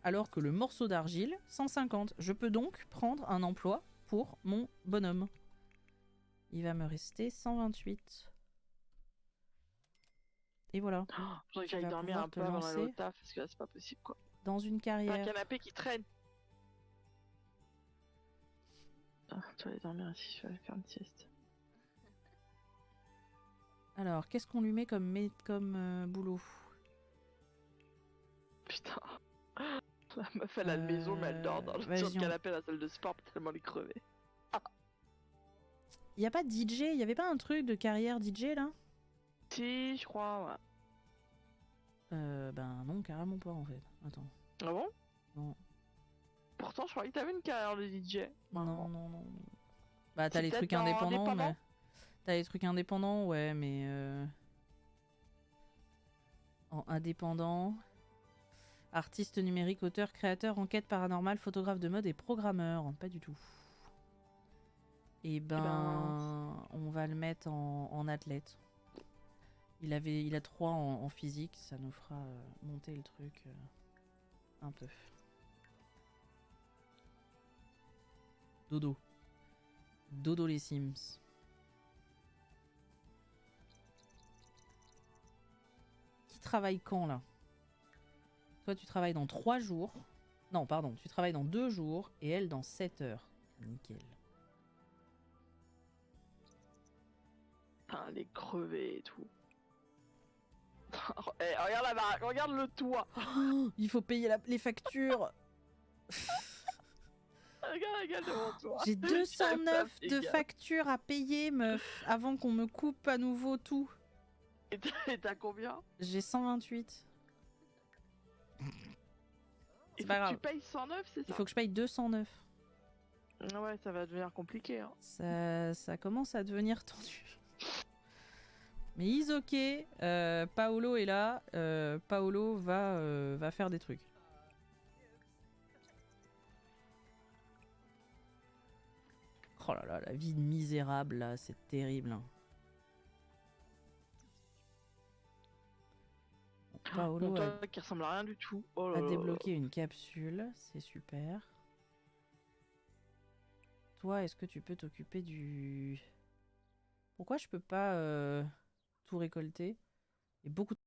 A: Alors que le morceau d'argile, 150. Je peux donc prendre un emploi pour mon bonhomme. Il va me rester 128. Et voilà.
B: Oh, faudrait que
A: Tu
B: j'aille
A: vas
B: dormir
A: pouvoir
B: un
A: te
B: peu avant d'aller au
A: lancer
B: taf, parce que là, c'est pas possible, quoi.
A: dans une
B: T'as un
A: carrière.
B: canapé qui traîne. Ah, tu vas aller dormir ici, je vais aller faire une sieste.
A: Alors, qu'est-ce qu'on lui met comme boulot?
B: Putain. La meuf, elle a une maison, mais elle dort sur
A: vas-y,
B: le canapé à la salle de sport, tellement elle est crevée.
A: Y a pas de DJ? Y avait pas un truc de carrière DJ là?
B: Si, je crois, ouais.
A: Ben non, carrément pas en fait. Attends.
B: Ah bon?
A: Non.
B: Pourtant, je croyais que t'avais une carrière de DJ.
A: Non. Bah t'as
B: C'est
A: les
B: peut-être
A: trucs
B: dans
A: indépendants,
B: indépendant
A: mais... T'as les trucs indépendants, ouais, mais... En indépendant... Artiste numérique, auteur, créateur, enquête paranormale, photographe de mode et programmeur. Pas du tout. Et ben... On va le mettre en athlète. Il a 3 en physique, ça nous fera monter le truc un peu. Dodo. Dodo les Sims. Qui travaille quand là? Toi tu travailles dans 3 jours. Non pardon, tu travailles dans 2 jours et elle dans 7 heures. Nickel.
B: Putain, elle est crevée et tout. Eh, regarde la baraque, regarde le toit.
A: Oh, il faut payer les factures.
B: Regarde devant toi.
A: J'ai 209 de factures à payer, meuf, avant qu'on me coupe à nouveau tout.
B: Et t'as combien?
A: J'ai 128.
B: Il
A: pas
B: faut que
A: grave.
B: tu payes 109, c'est ça?
A: Il faut que je paye 209.
B: Ouais, ça va devenir compliqué. Hein.
A: Ça commence à devenir tendu. Mais is ok. Paolo est là. Paolo va faire des trucs. Oh là là, la vie misérable là, c'est terrible. Hein. Paolo
B: Mon toit qui ressemble à rien du tout. Oh là
A: a
B: là.
A: débloqué une capsule, c'est super. Toi, est-ce que tu peux t'occuper du... Pourquoi je peux pas tout récolter? Et beaucoup